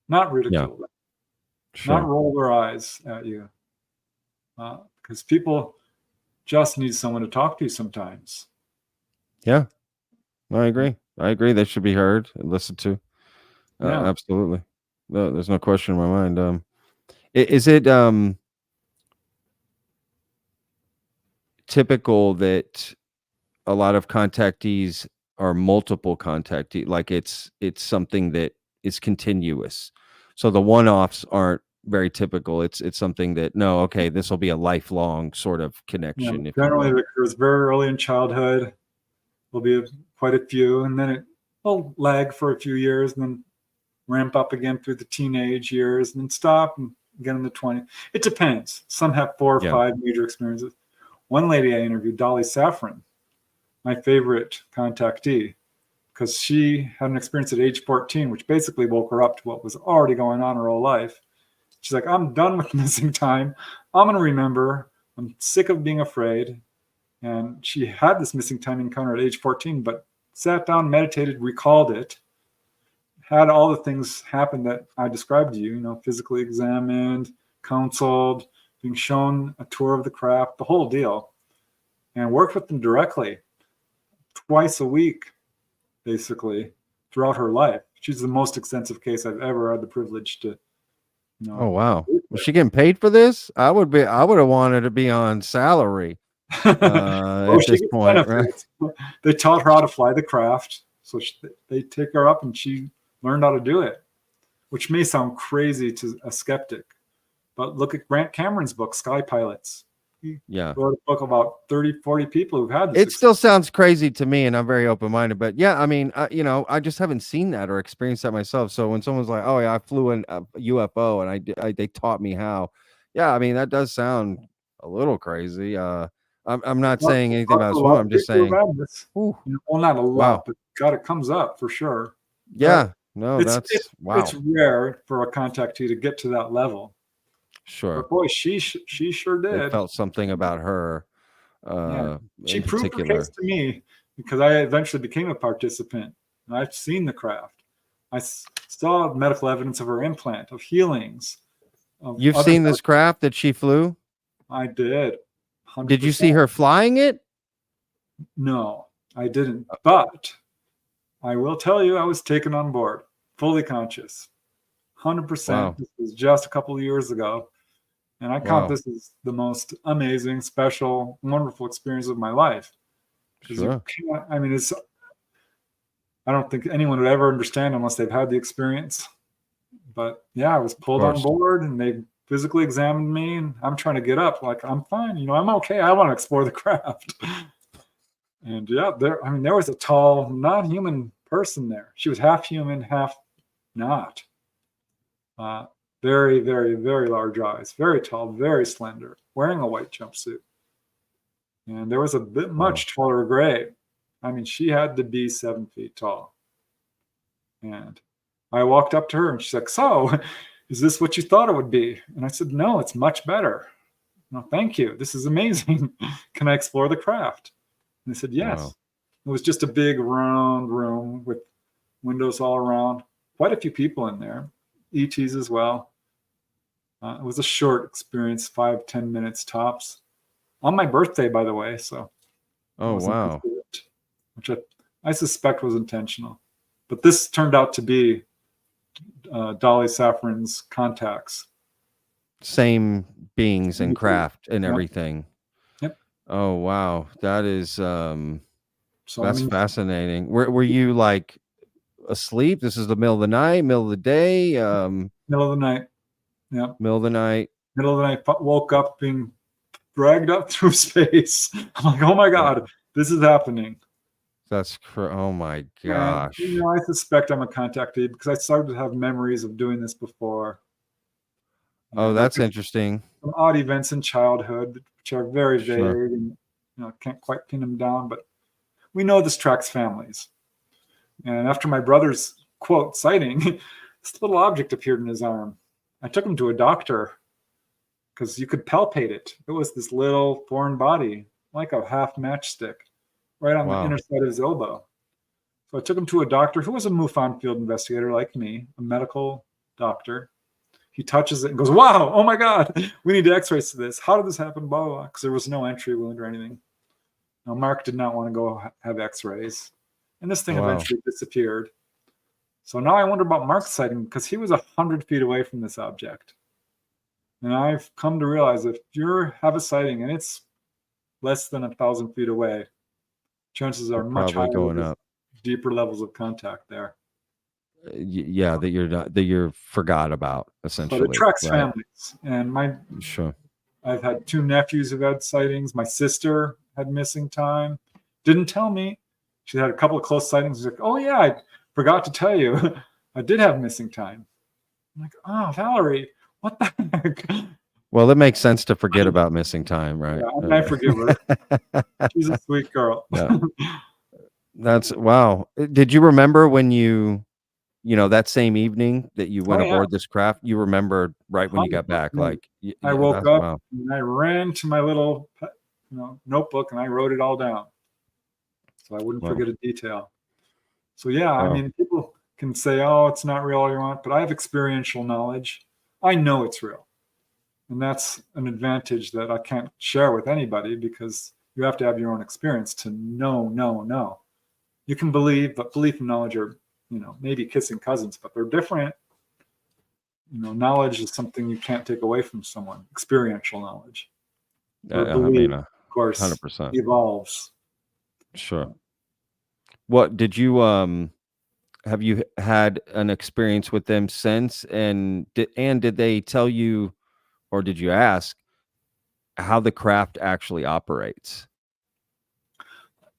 not ridicule them, not roll their eyes at you, because people just need someone to talk to sometimes. Yeah, I agree. They should be heard and listened to. Absolutely. No, there's no question in my mind. Is it typical that a lot of contactees are multiple contactees? Like it's something that is continuous. So the one-offs aren't very typical. It's something that, this will be a lifelong sort of connection. Yeah, generally, it occurs very early in childhood. There'll be quite a few, and then it will lag for a few years, and then ramp up again through the teenage years, and then stop and get in the 20s. It depends. Some have 4 or 5 major experiences. One lady I interviewed, Dolly Saffron, my favorite contactee, because she had an experience at age 14, which basically woke her up to what was already going on in her whole life. She's like, I'm done with missing time. I'm going to remember. I'm sick of being afraid. And she had this missing time encounter at age 14, but sat down, meditated, recalled it, had all the things happen that I described to you, physically examined, counseled, being shown a tour of the craft, the whole deal, and worked with them directly twice a week, basically, throughout her life. She's the most extensive case I've ever had the privilege to. Oh, wow. Was she getting paid for this? I would have wanted to be on salary at this point. Right? They taught her how to fly the craft. So they take her up and she learned how to do it, which may sound crazy to a skeptic. But look at Grant Cameron's book, Sky Pilots. He wrote a book about 30, 40 people who've had this. It still sounds crazy to me, and I'm very open-minded. But yeah, I mean, I just haven't seen that or experienced that myself. So when someone's like, "Oh yeah, I flew in a UFO and they taught me how," yeah, I mean that does sound a little crazy. I'm not saying anything about this one. I'm just saying. Well, not a lot, but God, it comes up for sure. Yeah, no, wow. It's rare for a contactee to get to that level. Sure. But boy, she sure did. It felt something about her. She proved her case to me, because I eventually became a participant. And I've seen the craft. I saw medical evidence of her implant, of healings. You've seen this craft that she flew? I did. 100%. Did you see her flying it? No, I didn't. But I will tell you, I was taken on board, fully conscious, 100%. Wow. This was just a couple of years ago. And I count this as the most amazing, special, wonderful experience of my life. Sure. I don't think anyone would ever understand unless they've had the experience. But yeah, I was pulled on board, and they physically examined me, and I'm trying to get up. Like, I'm fine. I'm okay. I want to explore the craft. And yeah, there was a tall, non-human person there. She was half human, half not. Very, very, very large eyes, very tall, very slender, wearing a white jumpsuit. And there was a bit much taller gray. I mean, she had to be 7 feet tall. And I walked up to her and she's like, "So, is this what you thought it would be?" And I said, "No, it's much better." "No, thank you. This is amazing. Can I explore the craft?" And I said, "Yes." Wow. It was just a big round room with windows all around, quite a few people in there. ETs as well. It was a short experience, 5-10 minutes tops, on my birthday, by the way. So, wow, which I suspect was intentional, but this turned out to be Dolly Saffron's contacts. Same beings and craft and everything. Yep. Oh wow, that is that's fascinating. Were you like asleep? This is the middle of the night, middle of the day, Middle of the night. Yeah. middle of the night. Middle of the night, woke up being dragged up through space. I'm like, oh my God, this is happening. Oh my And, gosh. I suspect I'm a contactee because I started to have memories of doing this before. Oh, And that's interesting. some odd events in childhood, which are very vague, Sure. and can't quite pin them down. But we know this tracks families. And after my brother's quote sighting, this little object appeared in his arm. I took him to a doctor because you could palpate it. It was this little foreign body, like a half matchstick, right on the inner side of his elbow. So I took him to a doctor who was a MUFON field investigator like me, a medical doctor. He touches it and goes, wow, oh my God, we need to x-rays to this. How did this happen? Blah, blah, blah. Because there was no entry wound or anything. Now, Mark did not want to go have x-rays. And this thing eventually disappeared. So now I wonder about Mark's sighting because he was 100 feet away from this object. And I've come to realize that if you have a sighting and it's less than 1,000 feet away, chances are much higher, going up, deeper levels of contact there. Yeah, that you're forgot about, essentially. But it tracks families. And I've had 2 nephews who've had sightings. My sister had missing time. Didn't tell me. She had a couple of close sightings. She's like, oh yeah, I forgot to tell you. I did have missing time. I'm like, oh, Valerie, what the heck? Well, that makes sense to forget about missing time, right? Yeah, I forgive her. She's a sweet girl. Yeah. That's wow. Did you remember when that same evening that you went aboard this craft, you remembered right when you got back? Like I woke up and I ran to my little notebook and I wrote it all down so I wouldn't forget a detail. So yeah, I mean, people can say, oh, it's not real all you want, but I have experiential knowledge. I know it's real. And that's an advantage that I can't share with anybody because you have to have your own experience to know. You can believe, but belief and knowledge are, maybe kissing cousins, but they're different. Knowledge is something you can't take away from someone. Experiential knowledge. Belief, of course, 100% evolves. Sure. What did you have you had an experience with them since, and did they tell you, or did you ask how the craft actually operates?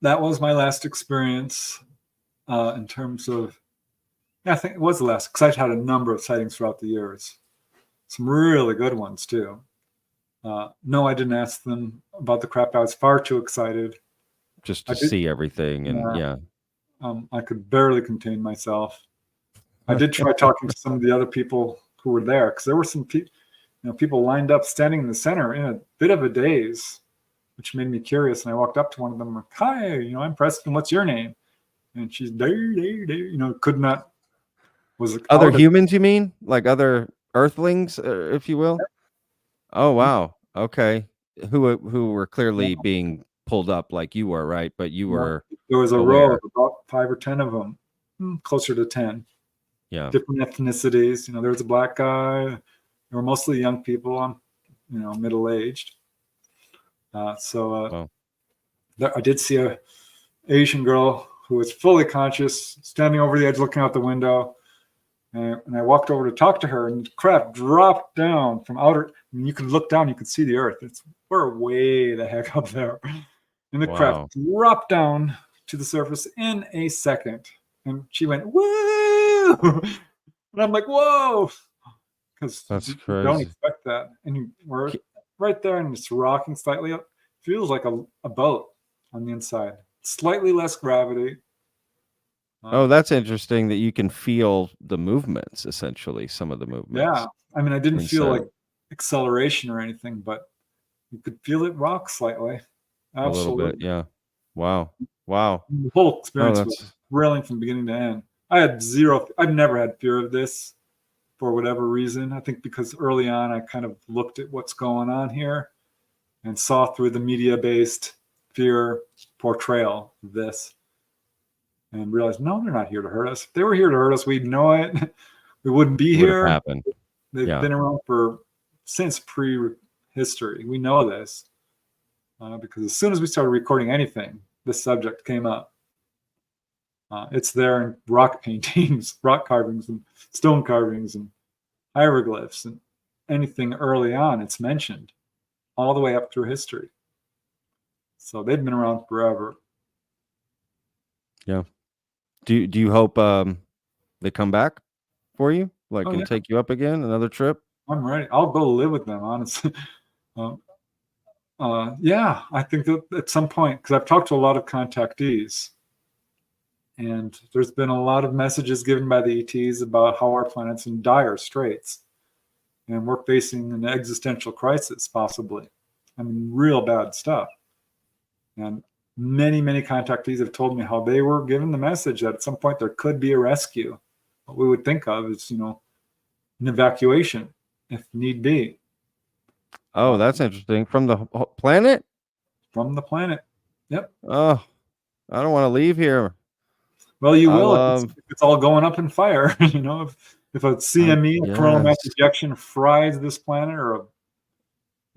That was my last experience in terms of, I think it was the last, because I've had a number of sightings throughout the years. Some really good ones too. No, I didn't ask them about the craft. I was far too excited. Just to see everything, and I could barely contain myself. I did try talking to some of the other people who were there, because there were some people lined up standing in the center in a bit of a daze, which made me curious. And I walked up to one of them, like, hi, I'm Preston, what's your name? And she's could not, was other humans, you mean? Like other earthlings, if you will? Oh, wow. Okay. Who were clearly being pulled up like you were, right? But you were there was a row of about 5 or 10 of them, closer to 10. Yeah. Different ethnicities. There was a black guy. They were mostly young people, middle-aged. I did see a Asian girl who was fully conscious, standing over the edge, looking out the window. And I walked over to talk to her, and the craft dropped down from outer. You could look down, you could see the earth. We're way the heck up there. And the craft dropped down to the surface in a second. And she went, woo! And I'm like, whoa! Because that's crazy. You don't expect that. And we're right there, and it's rocking slightly up. Feels like a boat on the inside. Slightly less gravity. That's interesting that you can feel the movements, essentially, some of the movements. Yeah. I mean, I didn't feel like acceleration or anything, but you could feel it rock slightly. Absolutely. A little bit, yeah. Wow. The whole experience was thrilling from beginning to end. I've never had fear of this for whatever reason. I think because early on I kind of looked at what's going on here and saw through the media-based fear portrayal of this and realized, no, they're not here to hurt us. If they were here to hurt us, we'd know it. We wouldn't be here. Happened. They've been around since pre-history. We know this because as soon as we started recording anything, this subject came up. It's there in rock paintings, rock carvings, and stone carvings, and hieroglyphs, and anything early on. It's mentioned all the way up through history. So they've been around forever. Yeah. Do you hope they come back for you? Like, Oh and yeah, take you up again, another trip? I'm ready. I'll go live with them, honestly. Yeah, I think that at some point, because I've talked to a lot of contactees, and there's been a lot of messages given by the ETs about how our planet's in dire straits, and we're facing an existential crisis, possibly. I mean, real bad stuff. And many, many contactees have told me how they were given the message that at some point there could be a rescue. What we would think of is, an evacuation if need be. Oh, that's interesting. From the planet? From the planet. Yep. Oh, I don't want to leave here. Well, you will if it's all going up in fire. If a CME, a coronal mass ejection, fries this planet, or a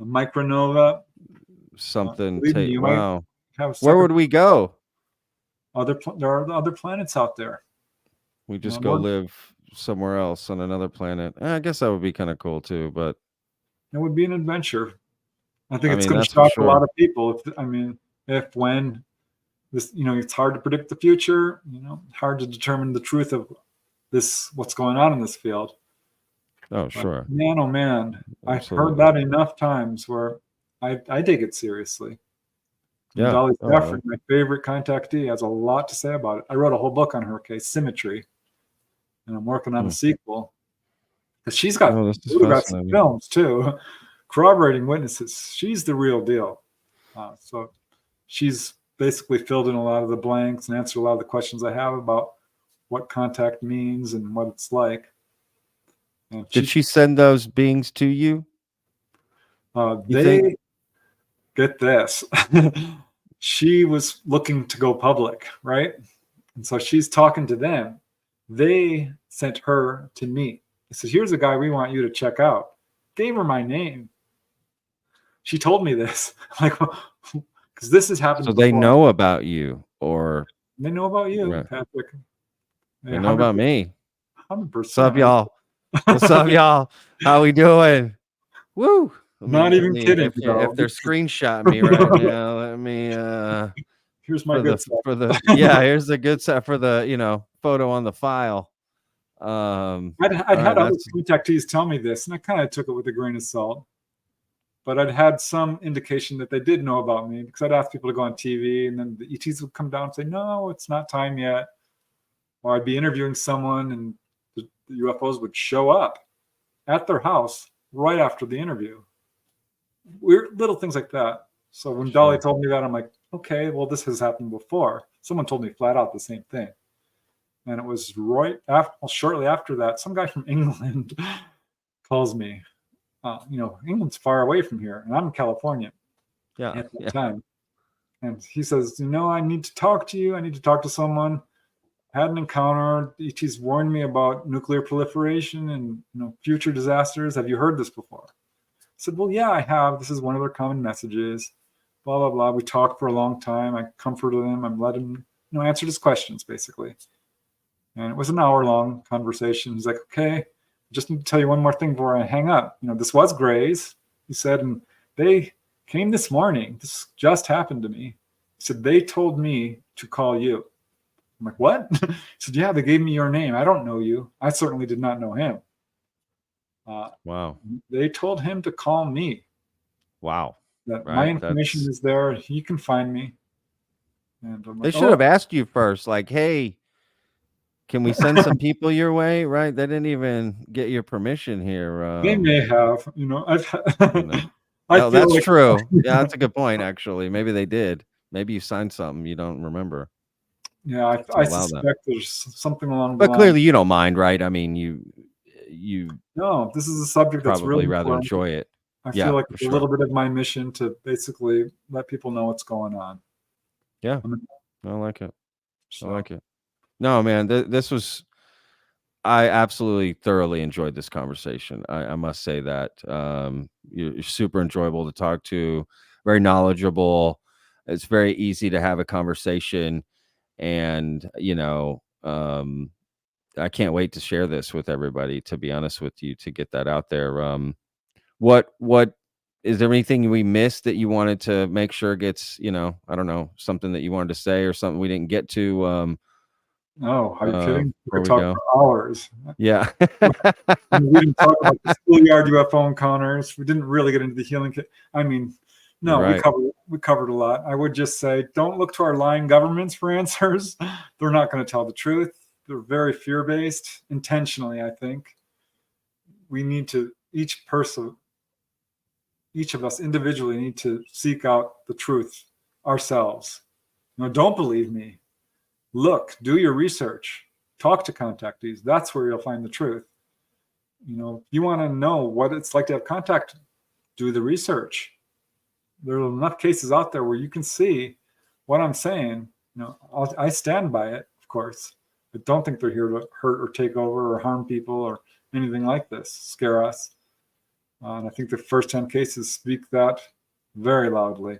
micronova, something. Wow. Where would we go? There are other planets out there. We just go live somewhere else on another planet. I guess that would be kind of cool too, but it would be an adventure. I think it's going to shock a lot of people. When this, it's hard to predict the future, hard to determine the truth of what's going on in this field. Oh, sure. But man, oh man, I've heard that enough times where I take it seriously. Yeah. Dolly Stafford, my favorite contactee, has a lot to say about it. I wrote a whole book on her case, Symmetry, and I'm working on a sequel. Because she's got some films too, corroborating witnesses. She's the real deal. So she's basically filled in a lot of the blanks and answered a lot of the questions I have about what contact means and what it's like. And did she send those beings to you? Get this. She was looking to go public, right? And so she's talking to them. They sent her to me. They said, here's a guy we want you to check out. Gave her my name. She told me this. Like, because this has happened so before. They know about you, or they know about you, right. Patrick. They know about me. 100%. What's up, y'all? What's up, y'all? How we doing? Woo! Not even kidding. If they're screenshotting me right now, let me. Here's my good stuff. Here's the good stuff for the photo on the file. I'd had other contactees tell me this, and I kind of took it with a grain of salt. But I'd had some indication that they did know about me, because I'd ask people to go on TV, and then the ETs would come down and say, no, it's not time yet. Or I'd be interviewing someone, and the UFOs would show up at their house right after the interview. Weird little things like that. So when Dolly told me that, I'm like, okay, well, this has happened before. Someone told me flat out the same thing. And it was shortly after that, some guy from England calls me. England's far away from here, and I'm in California at that time. And he says, I need to talk to you. I need to talk to someone. Had an encounter. ET's warned me about nuclear proliferation and future disasters. Have you heard this before? I said, well, yeah, I have. This is one of their common messages. Blah, blah, blah. We talked for a long time. I comforted him. I'm letting him, answered his questions, basically. And it was an hour-long conversation. He's like, okay, just need to tell you one more thing before I hang up. This was Gray's, he said, and they came this morning. This just happened to me. He said, they told me to call you. I'm like, what? He said, yeah, they gave me your name. I don't know you. I certainly did not know him. Wow. They told him to call me. Wow. That my information is there. He can find me. And I'm like, they should have asked you first, like, hey, can we send some people your way? Right? They didn't even get your permission here. They may have, that's true. Yeah, that's a good point, actually. Maybe they did. Maybe you signed something you don't remember. Yeah, I suspect there's something along the line. But clearly you don't mind, right? I mean, you no, this is a subject that's probably really rather enjoy it. I feel like it's a little bit of my mission to basically let people know what's going on. Yeah, I like it. I like it. No, man, I absolutely thoroughly enjoyed this conversation. I must say that. You're super enjoyable to talk to, very knowledgeable. It's very easy to have a conversation. And, I can't wait to share this with everybody, to be honest with you, to get that out there. What is there anything we missed that you wanted to make sure gets, I don't know, something that you wanted to say or something we didn't get to, Oh, are you kidding? We before could we talk go? for hours. Yeah. I mean, we didn't talk about the schoolyard UFO encounters. We didn't really get into the healing kit. I mean, no, Right. we covered a lot. I would just say, don't look to our lying governments for answers. They're not going to tell the truth. They're very fear-based, intentionally, I think. We need to, each of us individually need to seek out the truth ourselves. Don't believe me. Look, do your research, talk to contactees. That's where you'll find the truth. If you want to know what it's like to have contact, do the research. There are enough cases out there where you can see what I'm saying. I stand by it, of course, but don't think they're here to hurt or take over or harm people or anything like this, scare us. And I think the first-hand cases speak that very loudly.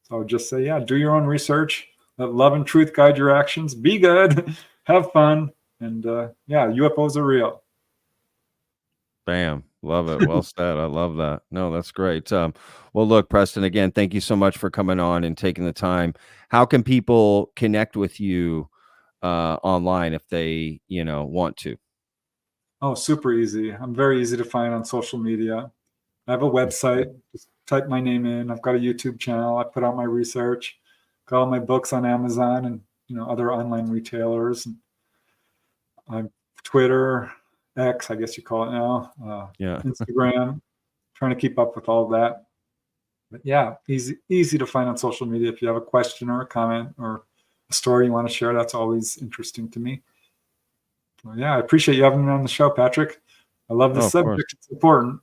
So I would just say, yeah, do your own research. Let love and truth guide your actions. Be good, have fun, and UFOs are real. Bam. Love it. Well said. I love that. No, that's great. Well, look, Preston, again, thank you so much for coming on and taking the time. How can people connect with you online if they, want to? Oh, super easy. I'm very easy to find on social media. I have a website. Just type my name in. I've got a YouTube channel. I put out my research. Got all my books on Amazon and other online retailers. And I'm Twitter, X, I guess you call it now. Instagram. Trying to keep up with all of that. But yeah, easy to find on social media. If you have a question or a comment or a story you want to share, that's always interesting to me. Well, yeah, I appreciate you having me on the show, Patrick. I love this subject. It's important.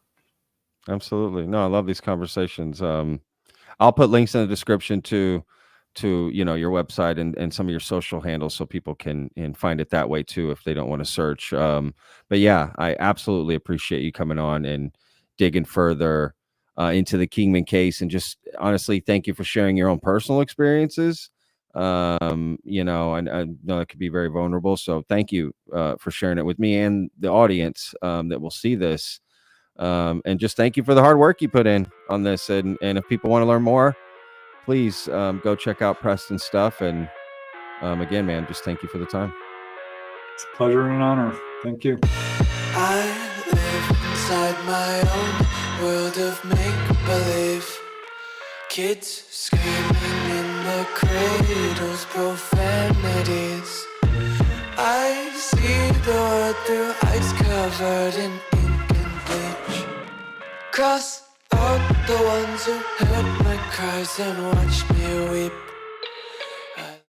Absolutely. No, I love these conversations. I'll put links in the description to your website and some of your social handles so people can find it that way too if they don't want to search. But yeah, I absolutely appreciate you coming on and digging further into the Kingman case, and just honestly, thank you for sharing your own personal experiences. And I know it could be very vulnerable, so thank you for sharing it with me and the audience that will see this. And just thank you for the hard work you put in on this. And if people want to learn more, please go check out Preston's stuff. And again, man, just thank you for the time. It's a pleasure and an honor. Thank you. I live inside my own world of make-believe. Kids screaming in the cradles, profanities. I see the world through ice covered in ink and bleach. Cross out the ones who heard my cries and watched me weep.